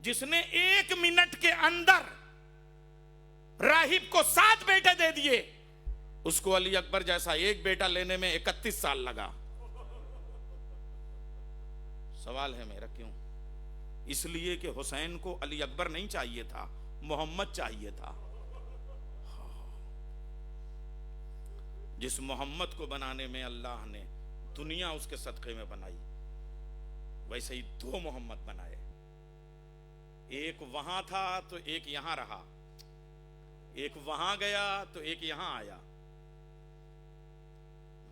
جس نے 1 منٹ کے اندر راہب کو 7 بیٹے دے دیے، اس کو علی اکبر جیسا ایک بیٹا لینے میں 31 سال لگا۔ سوال ہے میرا کیوں؟ اس لیے کہ حسین کو علی اکبر نہیں چاہیے تھا، محمد چاہیے تھا۔ جس محمد کو بنانے میں اللہ نے دنیا اس کے صدقے میں بنائی، ویسے ہی 2 محمد بنائے، ایک وہاں تھا تو ایک یہاں رہا، ایک وہاں گیا تو ایک یہاں آیا۔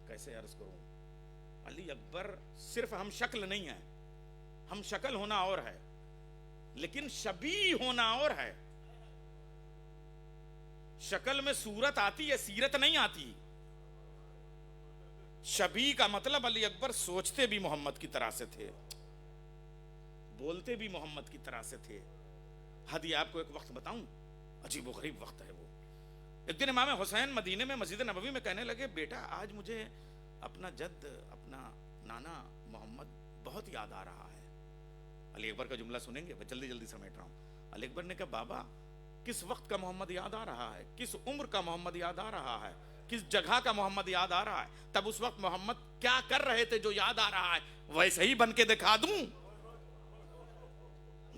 کیسے عرض کروں؟ علی اکبر صرف ہم شکل نہیں ہے، ہم شکل ہونا اور ہے، لیکن شبیہ ہونا اور ہے۔ شکل میں صورت آتی ہے، سیرت نہیں آتی۔ شبیہ کا مطلب علی اکبر سوچتے بھی محمد کی طرح سے تھے، بولتے بھی محمد کی طرح سے تھے۔ ہدی آپ کو ایک وقت بتاؤں، عجیب و غریب وقت ہے وہ۔ ایک دن امام حسین مدینے میں مسجد نبوی میں کہنے لگے، بیٹا آج مجھے اپنا جد، اپنا نانا محمد بہت یاد آ رہا ہے۔ علی اکبر کا جملہ سنیں گے، میں جلدی جلدی سمیٹ رہا ہوں۔ علی اکبر نے کہا، بابا کس وقت کا محمد یاد آ رہا ہے، کس عمر کا محمد یاد آ رہا ہے، کس جگہ کا محمد یاد آ رہا ہے؟ تب اس وقت محمد کیا کر رہے تھے جو یاد آ رہا ہے، ویسے ہی بن کے دکھا دوں۔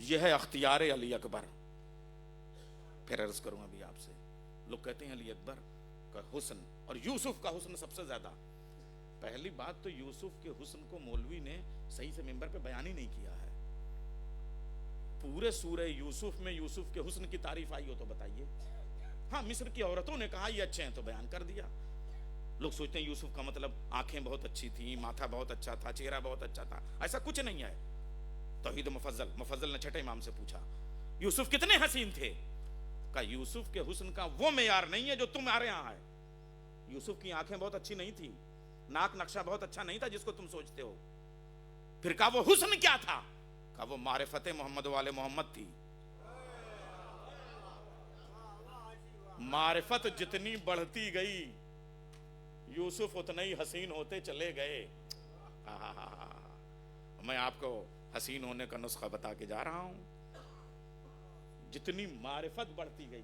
یہ ہے اختیار علی اکبر۔ پھر عرض کروں ابھی آپ سے، لوگ کہتے ہیں علی اکبر کا حسن اور یوسف کا حسن سب سے زیادہ۔ پہلی بات تو یوسف کے حسن کو مولوی نے صحیح سے ممبر پہ بیان ہی نہیں کیا ہے۔ پورے سورہ یوسف میں یوسف کے حسن کی تعریف آئی ہو تو بتائیے۔ ہاں، مصر کی عورتوں نے کہا یہ اچھے ہیں تو بیان کر دیا۔ لوگ سوچتے ہیں یوسف کا مطلب آنکھیں بہت اچھی تھیں، ماتھا بہت اچھا تھا، چہرہ بہت اچھا تھا۔ ایسا کچھ نہیں ہے۔ توحید مفضل نے چھٹے امام سے پوچھا، یوسف کتنے حسین تھے؟ کہا یوسف کے حسن کا وہ معیار نہیں ہے جو تمہارے یہاں ہے۔ یوسف کی آنکھیں بہت اچھی نہیں تھی، ناک نقشہ بہت اچھا نہیں تھا جس کو تم سوچتے ہو۔ پھر کہا وہ حسن کیا تھا؟ کہا وہ معرفت محمد والے محمد تھی۔ معرفت جتنی بڑھتی گئی یوسف اتنے ہی حسین ہوتے چلے گئے۔ میں آپ کو حسین ہونے کا نسخہ بتا کے جا رہا ہوں۔ جتنی معرفت بڑھتی گئی،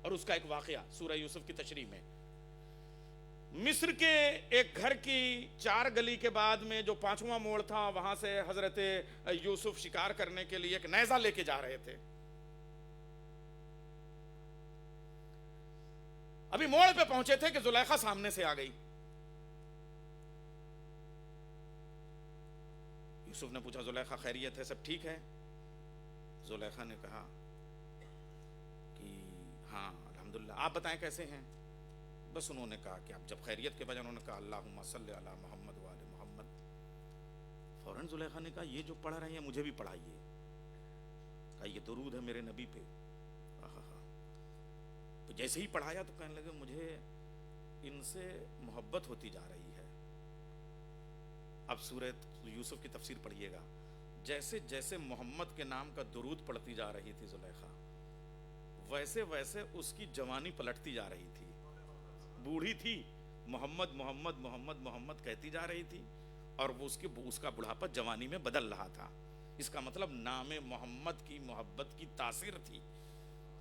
اور اس کا ایک واقعہ سورہ یوسف کی تشریح میں، مصر کے ایک گھر کی 4 گلی کے بعد میں جو 5واں موڑ تھا، وہاں سے حضرت یوسف شکار کرنے کے لیے ایک نیزہ لے کے جا رہے تھے۔ ابھی موڑ پہ پہنچے تھے کہ زلیخا سامنے سے آ گئی۔ یوسف نے پوچھا، زلیخا خیریت ہے، سب ٹھیک ہے؟ زلیخا نے کہا کہ ہاں الحمدللہ، آپ بتائیں کیسے ہیں؟ بس انہوں نے کہا کہ اب جب خیریت کے بجائے انہوں نے کہا اللہم صلی علی محمد وآل محمد، فوراً زلیخا نے کہا یہ جو پڑھ رہے ہیں مجھے بھی پڑھائیے۔ کہا یہ درود ہے میرے نبی پہ۔ تو جیسے ہی پڑھایا تو کہنے لگے مجھے ان سے محبت ہوتی جا رہی ہے۔ اب سورہ یوسف کی تفسیر پڑھیے گا، جیسے جیسے محمد کے نام کا درود پڑھتی جا رہی تھی زلیخا، ویسے ویسے اس کی جوانی پلٹتی جا رہی تھی۔ بوڑھی تھی، محمد محمد محمد محمد کہتی جا رہی تھی، اور وہ اس کا بڑھاپا جوانی میں بدل رہا تھا۔ اس کا مطلب نام محمد کی محبت کی تاثیر تھی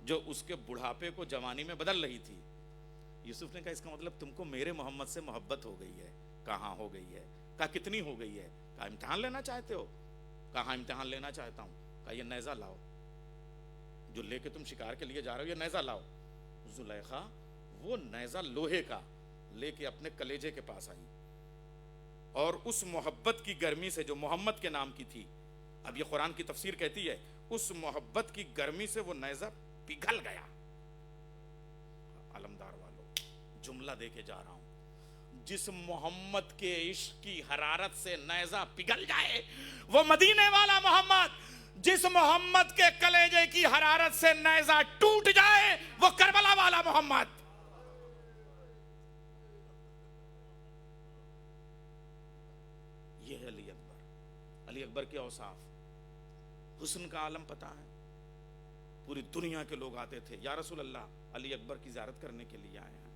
جو اس کے بڑھاپے کو جوانی میں بدل رہی تھی۔ یوسف نے کہا اس کا مطلب تم کو میرے محمد سے محبت ہو گئی ہے۔ کہاں ہو گئی ہے؟ کہا کتنی ہو گئی ہے؟ کہا امتحان لینا چاہتے ہو؟ کہا امتحان لینا چاہتا ہوں۔ کہا یہ نیزہ لاؤ جو لے کے تم شکار کے لیے جا رہے ہو، یہ نیزہ لاؤ۔ زلیخا وہ نیزہ لوہے کا لے کے اپنے کلیجے کے پاس آئی، اور اس محبت کی گرمی سے جو محمد کے نام کی تھی، اب یہ قرآن کی تفسیر کہتی ہے، اس محبت کی گرمی سے وہ نیزہ پگھل گیا۔ علمدار والو، جملہ دے کے جا رہا ہوں، جس محمد کے عشق کی حرارت سے نیزہ پگھل جائے وہ مدینے والا محمد، جس محمد کے کلیجے کی حرارت سے نیزہ ٹوٹ جائے وہ کربلا والا محمد۔ یہ ہے علی اکبر۔ علی اکبر کے اوصاف، حسن کا عالم پتہ ہے، پوری دنیا کے لوگ آتے تھے، یا رسول اللہ علی اکبر کی زیارت کرنے کے لیے آئے ہیں۔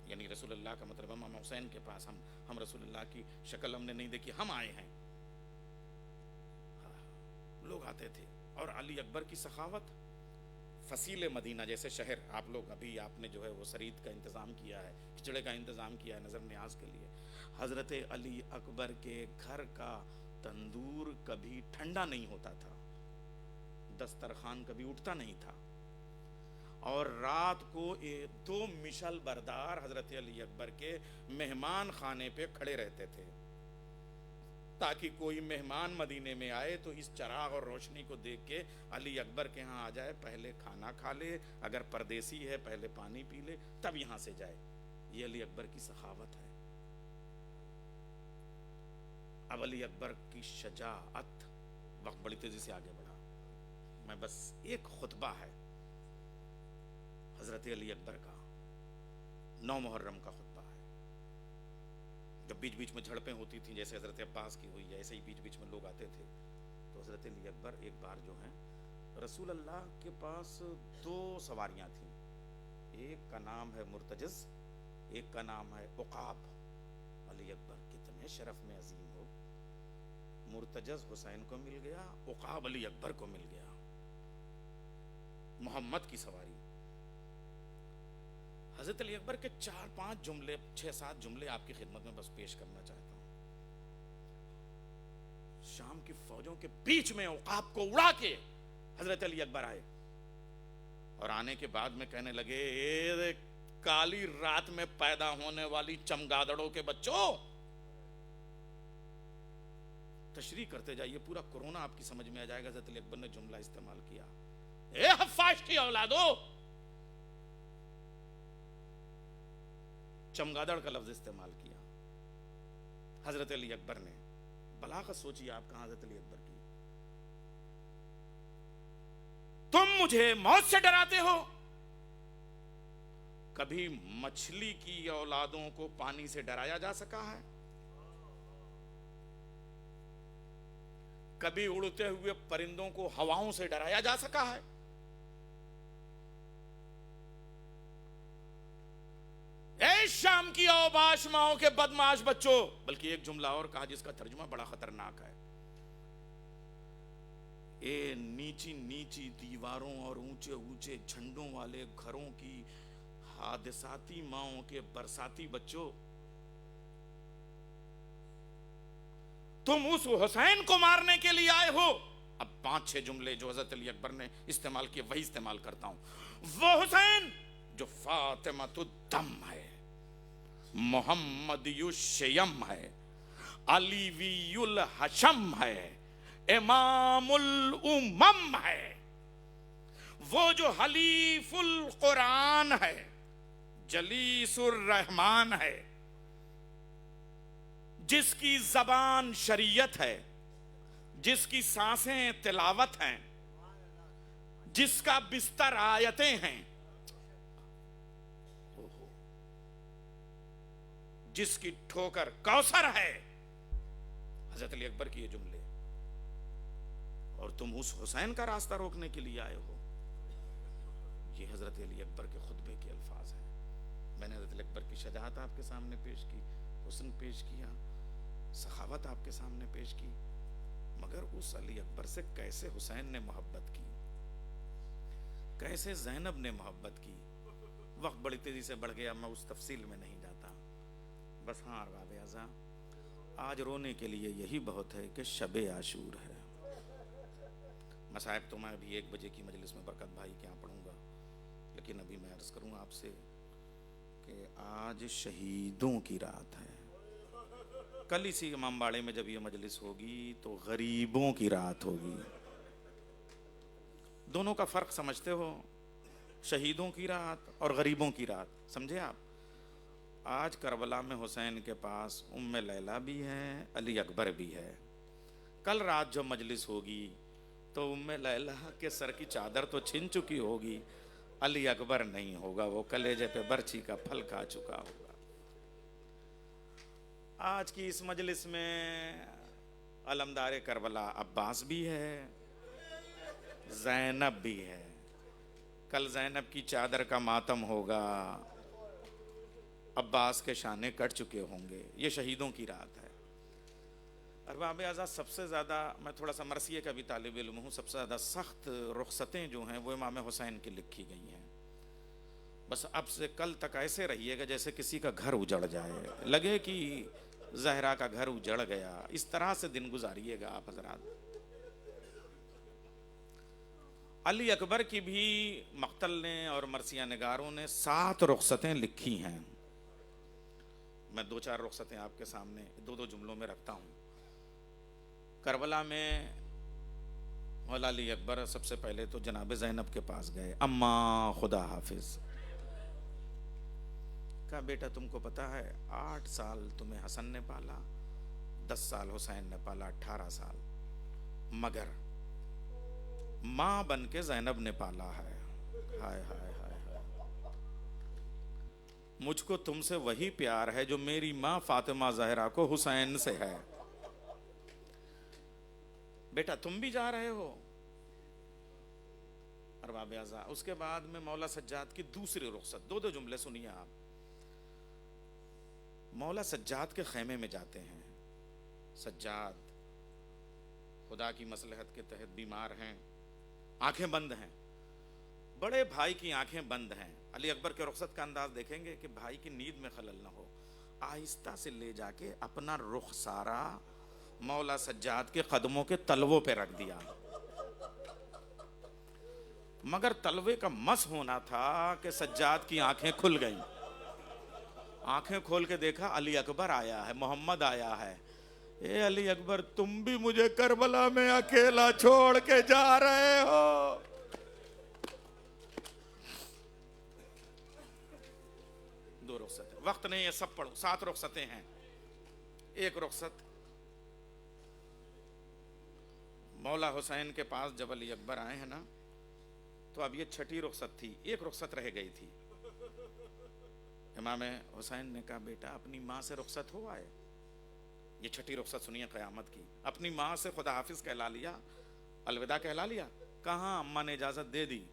یعنی رسول اللہ کا مطلب امام حسین کے پاس، ہم رسول اللہ کی شکل ہم نے نہیں دیکھی، ہم آئے ہیں۔ لوگ آتے تھے اور علی اکبر کی سخاوت. فصیل مدینہ جیسے شہر, آپ لوگ ابھی آپ نے جو ہے وہ سرید کا انتظام کیا ہے, کھچڑے کا انتظام کیا ہے نظر نیاز کے لیے. حضرت علی اکبر کے گھر کا تندور کبھی ٹھنڈا نہیں ہوتا تھا, دسترخوان کبھی اٹھتا نہیں تھا, اور رات کو 2 مشل بردار حضرت علی اکبر کے مہمان خانے پہ کھڑے رہتے تھے, تاکہ کوئی مہمان مدینے میں آئے تو اس چراغ اور روشنی کو دیکھ کے علی اکبر کے ہاں آ جائے, پہلے کھانا کھا لے, اگر پردیسی ہے پہلے پانی پی لے, تب یہاں سے جائے. یہ علی اکبر کی سخاوت ہے. اب علی اکبر کی شجاعت, وقت بڑی تیزی سے آگے بڑھا, میں بس ایک خطبہ ہے حضرت علی اکبر کا, 9 محرم کا خطبہ ہے. جب بیچ بیچ میں جھڑپیں ہوتی تھیں, جیسے حضرت عباس کی ہوئی ہے, ایسے ہی بیچ بیچ میں لوگ آتے تھے, تو حضرت علی اکبر ایک بار جو ہیں رسول اللہ کے پاس 2 سواریاں تھیں, ایک کا نام ہے مرتجز, ایک کا نام ہے عقاب. علی اکبر کتنے شرف میں عظیم ہو, مرتجز حسین کو مل گیا, عقاب علی اکبر کو مل گیا, محمد کی سواری. حضرت علی اکبر کے 4-5 جملے 6-7 جملے آپ کی خدمت میں بس پیش کرنا چاہتا ہوں. شام کی فوجوں کے بیچ میں عقاب کو اڑا کے حضرت علی اکبر آئے, اور آنے کے بعد میں کہنے لگے, اے کالی رات میں پیدا ہونے والی چمگادڑوں کے بچوں, تشریح کرتے جائیے, پورا کورونا آپ کی سمجھ میں آ جائے گا. حضرت علی اکبر نے جملہ استعمال کیا, اے حفاظ کی اولادو, چمگادڑ کا لفظ استعمال کیا حضرت علی اکبر نے. بلاغت سوچیے آپ کہاں حضرت علی اکبر کی. تم مجھے موت سے ڈراتے ہو, کبھی مچھلی کی اولادوں کو پانی سے ڈرایا جا سکا ہے؟ کبھی اڑتے ہوئے پرندوں کو ہواؤں سے ڈرایا جا سکا ہے؟ اے شام کی اوباش ماؤں کے بدمعاش بچوں. بلکہ ایک جملہ اور کہا جس کا ترجمہ بڑا خطرناک ہے, اے نیچی نیچی دیواروں اور اونچے اونچے جھنڈوں والے گھروں کی حادثاتی ماؤں کے برساتی بچوں, تم اس حسین کو مارنے کے لیے آئے ہو. اب 5-6 جملے جو حضرت علی اکبر نے استعمال کیے وہی استعمال کرتا ہوں. وہ حسین جو فاطمۃ الدم ہے, محمدی الشیم ہے, علیوی الحشم ہے, امام الامم ہے, وہ جو حلیف القرآن ہے, جلیس الرحمن ہے, جس کی زبان شریعت ہے, جس کی سانسیں تلاوت ہیں, جس کا بستر آیتیں ہیں, جس کی ٹھوکر کوثر ہے. حضرت علی اکبر کی یہ جملے, اور تم اس حسین کا راستہ روکنے کے لیے آئے ہو. یہ حضرت علی اکبر کے خطبے کے الفاظ ہیں. میں نے حضرت علی اکبر کی شجاعت آپ کے سامنے پیش کی, حسن پیش کیا, سخاوت آپ کے سامنے پیش کی, مگر اس علی اکبر سے کیسے حسین نے محبت کی, کیسے زینب نے محبت کی. وقت بڑی تیزی سے بڑھ گیا, میں اس تفصیل میں نہیں جاتا. بس ہاں ارباب اعزاں, آج رونے کے لیے یہی بہت ہے کہ شب عاشور ہے. مصائب تو میں ابھی 1 بجے کی مجلس میں برکت بھائی کے یہاں پڑھوں گا, لیکن ابھی میں عرض کروں آپ سے کہ آج شہیدوں کی رات ہے. کل اسی امام باڑے میں جب یہ مجلس ہوگی تو غریبوں کی رات ہوگی. دونوں کا فرق سمجھتے ہو؟ شہیدوں کی رات اور غریبوں کی رات, سمجھے آپ؟ آج کربلا میں حسین کے پاس ام لیلہ بھی ہے, علی اکبر بھی ہے. کل رات جو مجلس ہوگی تو ام لیلہ کے سر کی چادر تو چھن چکی ہوگی, علی اکبر نہیں ہوگا, وہ کلیجے پہ برچھی کا پھل کھا چکا ہوگا. آج کی اس مجلس میں علمدار کربلا عباس بھی ہے, زینب بھی ہے. کل زینب کی چادر کا ماتم ہوگا, عباس کے شانے کٹ چکے ہوں گے. یہ شہیدوں کی رات ہے. ارباب اعزاز سب سے زیادہ، میں تھوڑا سا مرثیے کا بھی طالب علم ہوں، سب سے زیادہ سخت رخصتیں جو ہیں وہ امام حسین کی لکھی گئی ہیں. بس اب سے کل تک ایسے رہیے گا جیسے کسی کا گھر اجڑ جائے، لگے کہ زہرا کا گھر اجڑ گیا، اس طرح سے دن گزاریے گا آپ حضرات. علی اکبر کی بھی مقتل نے اور مرثیہ نگاروں نے 7 رخصتیں لکھی ہیں. میں 2-4 رخصتیں آپ کے سامنے 2 جملوں میں رکھتا ہوں. کربلا میں مولا علی اکبر سب سے پہلے تو جناب زینب کے پاس گئے. اماں خدا حافظ. کہا بیٹا تم کو پتا ہے 8 سال تمہیں حسن نے پالا، 10 سال حسین نے پالا، 18 سال، مگر ماں بن کے زینب نے پالا ہے. ہائے ہائے ہائے ہائے، مجھ کو تم سے وہی پیار ہے جو میری ماں فاطمہ زہرا کو حسین سے ہے. بیٹا تم بھی جا رہے ہو. ارباب اعزاز اس کے بعد میں مولا سجاد کی دوسری رخصت، 2 جملے سنیے آپ. مولا سجاد کے خیمے میں جاتے ہیں. سجاد خدا کی مصلحت کے تحت بیمار ہیں، آنکھیں بند ہیں، بڑے بھائی کی آنکھیں بند ہیں. علی اکبر کے رخصت کا انداز دیکھیں گے کہ بھائی کی نیند میں خلل نہ ہو. آہستہ سے لے جا کے اپنا رخ سارا مولا سجاد کے قدموں کے تلووں پہ رکھ دیا. مگر تلوے کا مس ہونا تھا کہ سجاد کی آنکھیں کھل گئیں. آنکھیں کھول کے دیکھا علی اکبر آیا ہے، محمد آیا ہے. اے علی اکبر تم بھی مجھے کربلا میں اکیلا چھوڑ کے جا رہے ہو. دو رخصتیں، وقت نہیں ہے سب پڑھو، 7 رخصتیں ہیں. ایک رخصت مولا حسین کے پاس جب علی اکبر آئے ہیں نا، تو اب یہ 6ٹھی رخصت تھی، ایک رخصت رہ گئی تھی. امام حسین نے کہا بیٹا اپنی ماں سے رخصت ہو آئے. یہ 6ٹھی رخصت سنیے قیامت کی. اپنی ماں سے خدا حافظ کہلا لیا، الوداع کہلا لیا. کہاں اماں نے اجازت دے دی.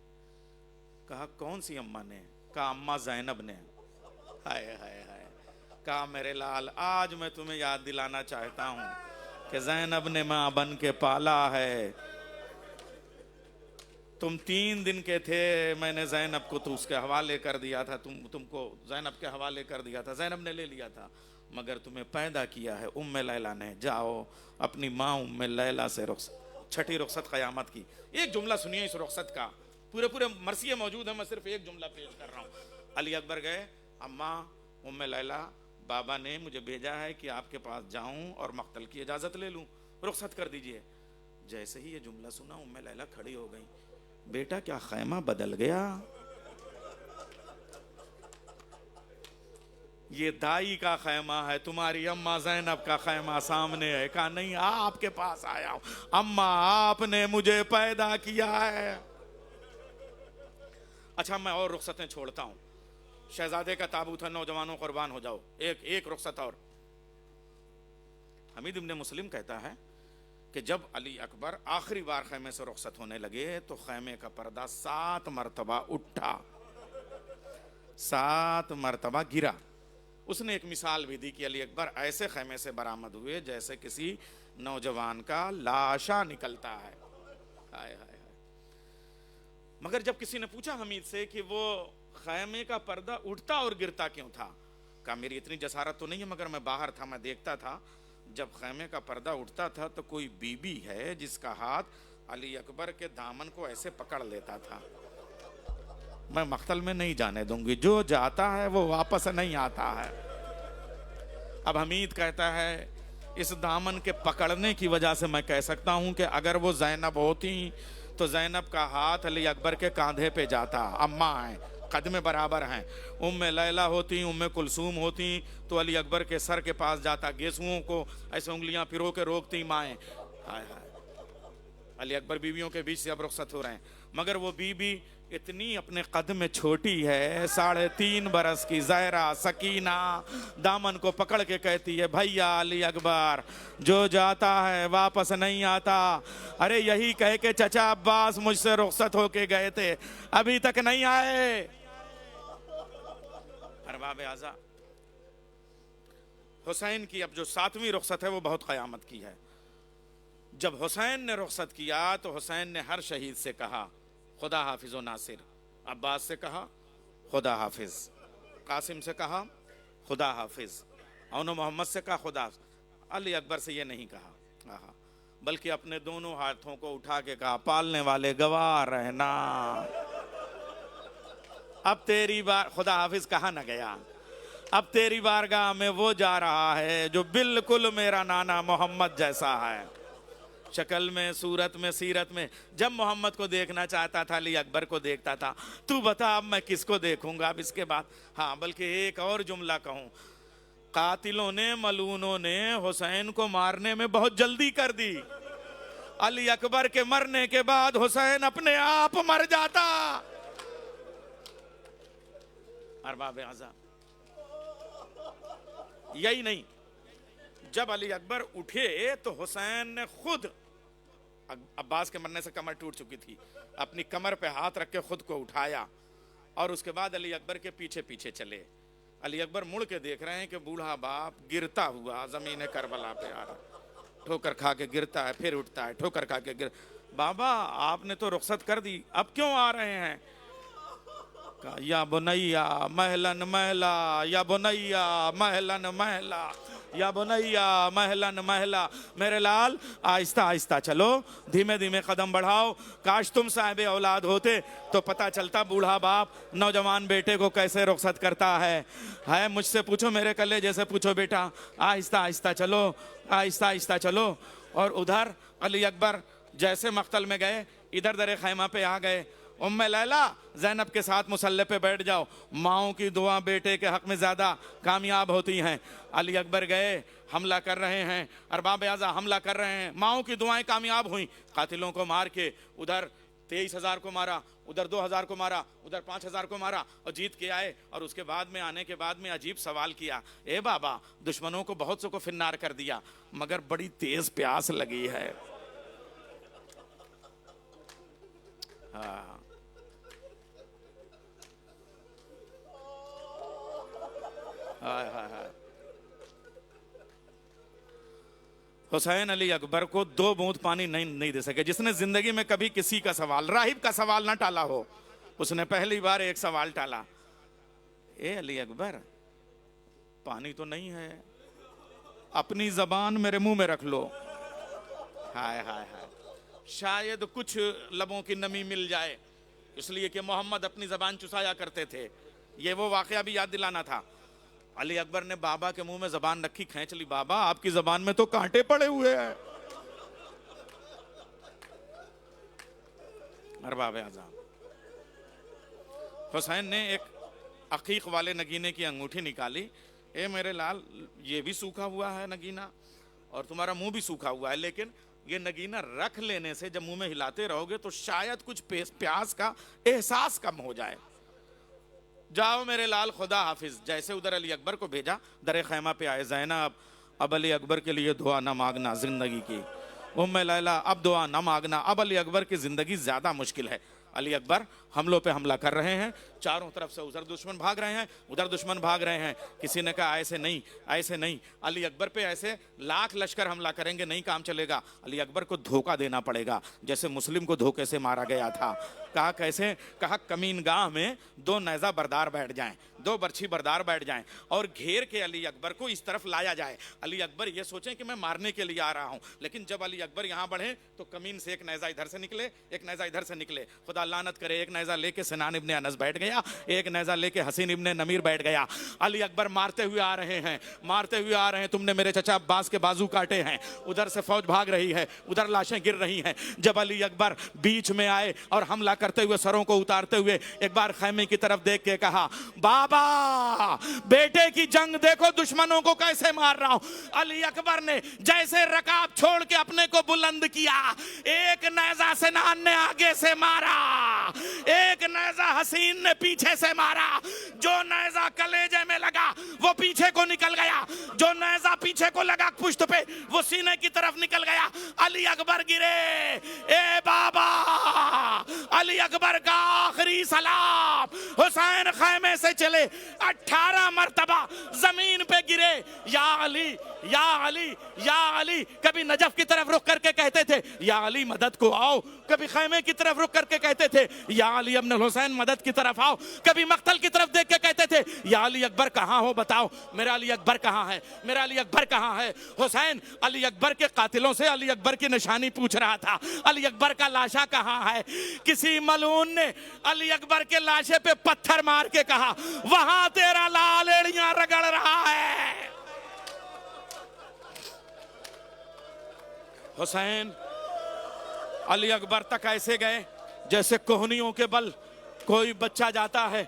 کہا کون سی اماں نے؟ کہا اماں زینب نے. ہائے ہائے ہائے. کہا میرے لال آج میں تمہیں یاد دلانا چاہتا ہوں کہ زینب نے ماں بن کے پالا ہے. تم 3 دن کے تھے، میں نے زینب کو تو اس کے حوالے کر دیا تھا، تم کو زینب کے حوالے کر دیا تھا، زینب نے لے لیا تھا، مگر تمہیں پیدا کیا ہے ام لیلا نے. جاؤ اپنی ماں ام لیلا سے رخصت. 6ٹھی رخصت قیامت کی. ایک جملہ سنیے اس رخصت کا، پورے مرثیے موجود ہیں، میں صرف ایک جملہ پیش کر رہا ہوں. علی اکبر گئے، اماں ام لیلا بابا نے مجھے بھیجا ہے کہ آپ کے پاس جاؤں اور مقتل کی اجازت لے لوں، رخصت کر دیجئے. جیسے ہی یہ جملہ سنا ام لیلا کھڑی ہو گئی. بیٹا کیا خیمہ بدل گیا؟ یہ دائی کا خیمہ ہے، تمہاری اماں زینب کا خیمہ سامنے ہے. کہا نہیں آپ کے پاس آیا ہوں، اماں آپ نے مجھے پیدا کیا ہے. اچھا میں اور رخصتیں چھوڑتا ہوں. شہزادے کا تابوت ہے، نوجوانوں قربان ہو جاؤ. ایک رخصت اور. حمید ابن مسلم کہتا ہے کہ جب علی اکبر آخری بار خیمے سے رخصت ہونے لگے تو خیمے کا پردہ 7 مرتبہ اٹھا، 7 مرتبہ گرا. اس نے ایک مثال بھی دی کہ علی اکبر ایسے خیمے سے برآمد ہوئے جیسے کسی نوجوان کا لاشا نکلتا ہے. ہائے ہائے. مگر جب کسی نے پوچھا حمید سے کہ وہ خیمے کا پردہ اٹھتا اور گرتا کیوں تھا، کہا میری اتنی جسارت تو نہیں ہے، مگر میں باہر تھا، میں دیکھتا تھا جب خیمے کا پردہ اٹھتا تھا تو کوئی بی بی ہے جس کا ہاتھ علی اکبر کے دامن کو ایسے پکڑ لیتا تھا. میں مقتل میں نہیں جانے دوں گی، جو جاتا ہے وہ واپس نہیں آتا ہے. اب حمید کہتا ہے اس دامن کے پکڑنے کی وجہ سے میں کہہ سکتا ہوں کہ اگر وہ زینب ہوتی تو زینب کا ہاتھ علی اکبر کے کاندھے پہ جاتا. اماں ہیں، قدم برابر ہیں. ام لیلا ہوتی، ام کلثوم ہوتی تو علی اکبر کے سر کے پاس جاتا، گیسوؤں کو ایسے انگلیاں پھرو کے روکتی مائیں. ہائے ہائے. علی اکبر بیویوں کے بیچ سے اب رخصت ہو رہے ہیں، مگر وہ بی بی اتنی اپنے قد میں چھوٹی ہے، 3.5 برس کی زہرا سکینہ دامن کو پکڑ کے کہتی ہے بھیا علی اکبر جو جاتا ہے واپس نہیں آتا. ارے یہی کہہ کے چچا عباس مجھ سے رخصت ہو کے گئے تھے، ابھی تک نہیں آئے. ارباب اعزاز حسین کی اب جو 7ویں رخصت ہے وہ بہت قیامت کی ہے. جب حسین نے رخصت کیا تو حسین نے ہر شہید سے کہا خدا حافظ و ناصر. عباس سے کہا خدا حافظ، قاسم سے کہا خدا حافظ، اون محمد سے کہا خدا حافظ. علی اکبر سے یہ نہیں کہا، بلکہ اپنے دونوں ہاتھوں کو اٹھا کے کہا پالنے والے گواہ رہنا، اب تیری بار. خدا حافظ کہا نہ گیا، اب تیری بارگاہ میں وہ جا رہا ہے جو بالکل میرا نانا محمد جیسا ہے، شکل میں، صورت میں، سیرت میں. جب محمد کو دیکھنا چاہتا تھا علی اکبر کو دیکھتا تھا. تو بتا اب میں کس کو دیکھوں گا اب اس کے بعد. ہاں بلکہ ایک اور جملہ کہوں، قاتلوں نے، ملعونوں نے حسین کو مارنے میں بہت جلدی کر دی. علی اکبر کے مرنے کے بعد حسین اپنے آپ مر جاتا. ارباب اعظم یہی نہیں، جب علی اکبر اٹھے تو حسین نے خود، عباس کے مرنے سے کمر ٹوٹ چکی تھی، اپنی کمر پہ ہاتھ رکھ کے خود کو اٹھایا اور اس کے بعد علی اکبر کے پیچھے پیچھے چلے. علی اکبر مڑ کے دیکھ رہے ہیں کہ بوڑھا باپ گرتا ہوا زمین کربلا پہ آ رہا، ٹھوکر کھا کے گرتا ہے پھر اٹھتا ہے، ٹھوکر کھا کے بابا آپ نے تو رخصت کر دی، اب کیوں آ رہے ہیں؟ یا بنیا مہلن مہلا، یا بنیا مہلن مہلا، یا بنیا مہلن مہلا. میرے لال آہستہ آہستہ چلو، دھیمے دھیمے قدم بڑھاؤ. کاش تم صاحب اولاد ہوتے تو پتہ چلتا بوڑھا باپ نوجوان بیٹے کو کیسے رخصت کرتا ہے. مجھ سے پوچھو، میرے کلے جیسے پوچھو بیٹا. آہستہ آہستہ چلو، آہستہ آہستہ چلو. اور ادھر علی اکبر جیسے مقتل میں گئے، ادھر در خیمہ پہ آ گئے. ام لیلا زینب کے ساتھ مسلح پہ بیٹھ جاؤ، ماؤں کی دعا بیٹے کے حق میں زیادہ کامیاب ہوتی ہیں. علی اکبر گئے، حملہ کر رہے ہیں، ارباب اعضاء حملہ کر رہے ہیں، ماؤں کی دعائیں کامیاب ہوئیں. قاتلوں کو مار کے ادھر 23,000 کو مارا، ادھر 2,000 کو مارا، ادھر 5,000 کو مارا اور جیت کے آئے. اور اس کے بعد میں آنے کے بعد میں عجیب سوال کیا، اے بابا دشمنوں کو بہت سو کو فنار کر دیا مگر بڑی تیز پیاس لگی ہے. حسین علی اکبر کو 2 بوند پانی نہیں دے سکے. جس نے زندگی میں کبھی کسی کا سوال، راہب کا سوال نہ ٹالا ہو، اس نے پہلی بار ایک سوال ٹالا، اے علی اکبر پانی تو نہیں ہے، اپنی زبان میرے منہ میں رکھ لو. ہائے ہائے ہائے، شاید کچھ لبوں کی نمی مل جائے، اس لیے کہ محمد اپنی زبان چسایا کرتے تھے. یہ وہ واقعہ بھی یاد دلانا تھا. علی اکبر نے بابا کے منہ میں زبان رکھی، کھینچ لی. بابا آپ کی زبان میں تو کانٹے پڑے ہوئے ہیں. ارباب اعظم حسین نے ایک عقیق والے نگینے کی انگوٹھی نکالی. اے میرے لال یہ بھی سوکھا ہوا ہے نگینہ اور تمہارا منہ بھی سوکھا ہوا ہے، لیکن یہ نگینہ رکھ لینے سے جب منہ میں ہلاتے رہو گے تو شاید کچھ پیاس کا احساس کم ہو جائے. جاؤ میرے لال خدا حافظ. جیسے ادھر علی اکبر کو بھیجا، در خیمہ پہ آئے. زینب اب علی اکبر کے لیے دعا نہ مانگنا زندگی کی. ام لیلا اب دعا نہ مانگنا، اب علی اکبر کی زندگی زیادہ مشکل ہے. علی اکبر حملوں پہ حملہ کر رہے ہیں، چاروں طرف سے ادھر دشمن بھاگ رہے ہیں، ادھر دشمن بھاگ رہے ہیں. کسی نے کہا ایسے نہیں، ایسے نہیں، علی اکبر پہ ایسے لاکھ لشکر حملہ کریں گے نہیں کام چلے گا. علی اکبر کو دھوکہ دینا پڑے گا، جیسے مسلم کو دھوکے سے مارا گیا تھا. کہا کیسے؟ کہا کمین گاہ میں 2 نیزہ بردار بیٹھ جائیں، 2 برچھی بردار بیٹھ جائیں اور گھیر کے علی اکبر کو اس طرف لایا جائے. علی اکبر یہ سوچیں کہ میں مارنے کے لیے آ رہا ہوں، لیکن جب علی اکبر یہاں بڑھے تو کمین سے ایک نیزہ ادھر سے نکلے، ایک نیزہ ادھر سے نکلے. خدا لعنت کرے، ایک نیزہ لے کے سنان ابن انس بیٹھ گیا، ایک نیزہ لے کے حسین ابن نمیر بیٹھ گیا. علی اکبر مارتے ہوئے آ رہے ہیں، مارتے ہوئے آ رہے ہیں. تم نے میرے چچا عباس کے بازو کاٹے ہیں. ادھر سے فوج بھاگ رہی ہے، ادھر لاشیں گر رہی ہیں. جب علی اکبر بیچ میں آئے اور حملہ کرتے ہوئے سروں کو اتارتے ہوئے ایک بار خیمے کی طرف دیکھ کے کہا، بابا بیٹے کی جنگ دیکھو دشمنوں کو کیسے مار رہا ہوں. علی اکبر نے جیسے رکاب چھوڑ کے اپنے کو بلند کیا، ایک نیزہ سنان نے آگے سے مارا، ایک نیزہ حسین نے پیچھے سے مارا، جو نیزہ کلیجے میں لگا وہ پیچھے کو نکل گیا، جو نیزہ پیچھے کو لگا پشت پہ وہ سینے کی طرف نکل گیا۔ علی اکبر گرے، اے بابا علی اکبر کا آخری سلام۔ حسین خیمے سے چلے، 18 مرتبہ زمین پہ گرے، یا علی یا علی یا علی، کبھی نجف کی طرف رخ کر کے کہتے تھے یا علی مدد کو آؤ، کبھی خیمے کی طرف رخ کر کے کہتے تھے یا علی ابن الحسین مدد کی طرف آؤ، کبھی مقتل کی طرف دیکھ کے کہتے تھے یا علی اکبر کہاں ہو بتاؤ، میرا علی اکبر کہاں ہے، میرا علی اکبر کہاں ہے۔ حسین علی اکبر کے قاتلوں سے علی اکبر کی نشانی پوچھ رہا تھا، علی اکبر کا لاشا کہاں ہے۔ کسی ملعون نے علی اکبر کے لاشے پہ پتھر مار کے کہا وہاں تیرا لال ایڑیاں رگڑ رہا ہے۔ حسین علی اکبر تک ایسے گئے جیسے کوہنیوں کے بل کوئی بچہ جاتا ہے،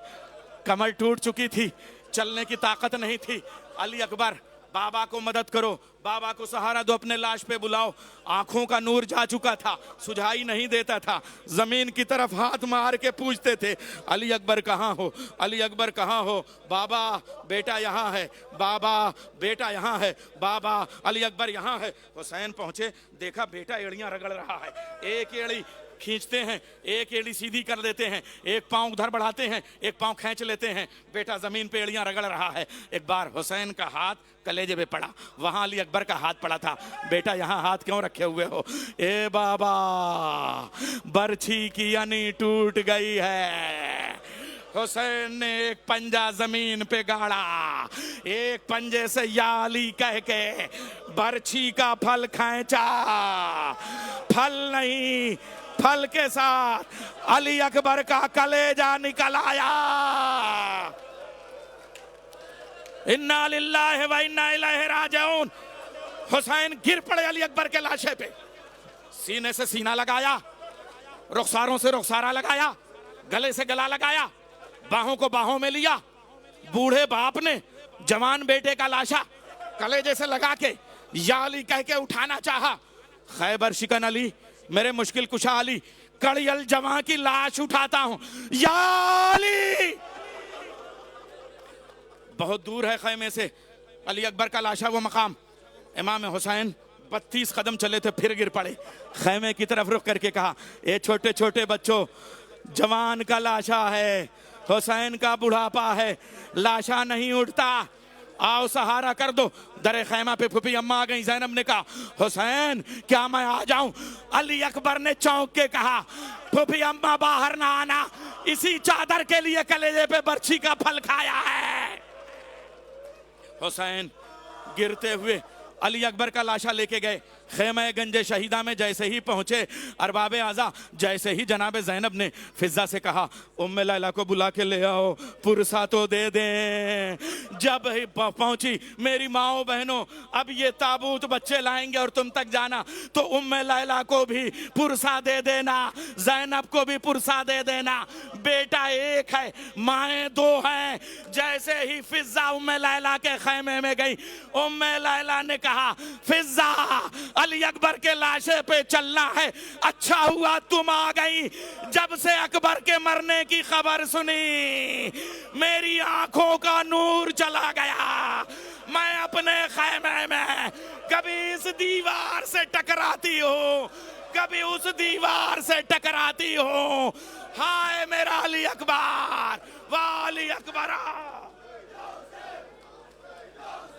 کمر ٹوٹ چکی تھی، چلنے کی طاقت نہیں تھی۔ علی اکبر بابا کو مدد کرو، بابا کو سہارا دو، اپنے لاش پہ بلاؤ۔ آنکھوں کا نور جا چکا تھا، سجھائی نہیں دیتا تھا، زمین کی طرف ہاتھ مار کے پوچھتے تھے علی اکبر کہاں ہو، علی اکبر کہاں ہو، بابا بیٹا یہاں ہے، بابا بیٹا یہاں ہے، بابا علی اکبر یہاں ہے۔ حسین پہنچے، دیکھا بیٹا ایڑیاں رگڑ رہا ہے، ایک ایڑی کھینچتے ہیں، ایک ایڑی سیدھی کر دیتے ہیں، ایک پاؤں ادھر بڑھاتے ہیں، ایک پاؤں کھینچ لیتے ہیں، بیٹا زمین پہ ایڑیاں رگڑ رہا ہے۔ ایک بار حسین کا ہاتھ کلیجے پہ پڑا، وہاں علی اکبر کا ہاتھ پڑا تھا، بیٹا یہاں ہاتھ کیوں رکھے ہوئے ہو؟ اے بابا برچھی کی انی ٹوٹ گئی ہے۔ حسین نے ایک پنجہ زمین پہ گاڑا، ایک پنجے سے یا علی کہہ کے برچھی کا پھل کھینچا، پھل نہیں، پھل کے ساتھ علی اکبر کا کلیجہ نکل آیا۔ انا للہ و انا الیہ راجعون۔ حسین گر پڑے علی اکبر کے لاشے پہ، سینے سے سینہ لگایا، رخساروں سے رخسارہ لگایا، گلے سے گلا لگایا، باہوں کو باہوں میں لیا۔ بوڑھے باپ نے جوان بیٹے کا لاشا کلیجے سے لگا کے یا علی کہہ کے اٹھانا چاہا۔ خیبر شکن علی، میرے مشکل کشا علی، کڑی الجواں کی لاش اٹھاتا ہوں، یا علی۔ بہت دور ہے خیمے سے علی اکبر کا لاشا، وہ مقام۔ امام حسین 32 قدم چلے تھے، پھر گر پڑے، خیمے کی طرف رخ کر کے کہا اے چھوٹے چھوٹے بچوں، جوان کا لاشا ہے، حسین کا بڑھاپا ہے، لاشا نہیں اٹھتا، آؤ سہارا کر دو۔ در خیمہ پہ پھپھی اماں آ گئی، زینب نے کہا حسین کیا میں آ جاؤں؟ علی اکبر نے چونک کے کہا پھپھی اماں باہر نہ آنا، اسی چادر کے لیے کلیجے پہ برچھی کا پھل کھایا ہے۔ حسین گرتے ہوئے علی اکبر کا لاشا لے کے گئے خیمہ گنج شہیدہ میں۔ جیسے ہی پہنچے ارباب اعضا، جیسے ہی جناب زینب نے فضہ سے کہا ام لیلہ کو بلا کے لے آؤ، پرسہ تو دے دیں۔ جب ہی پہنچی میری ماؤں بہنوں، اب یہ تابوت بچے لائیں گے اور تم تک جانا، تو ام لیلہ کو بھی پرسہ دے دینا، زینب کو بھی پرسہ دے دینا، بیٹا ایک ہے مائیں دو ہیں۔ جیسے ہی فضہ ام لیلہ کے خیمے میں گئی، ام لیلہ نے کہا فضہ علی اکبر کے لاشے پہ چلنا ہے، اچھا ہوا تم آ گئی۔ جب سے اکبر کے مرنے کی خبر سنی میری آنکھوں کا نور چلا گیا۔ میں اپنے خیمے میں کبھی اس دیوار سے ٹکراتی ہوں، کبھی اس دیوار سے ٹکراتی ہوں۔ ہائے میرا علی اکبر، وا علی اکبر۔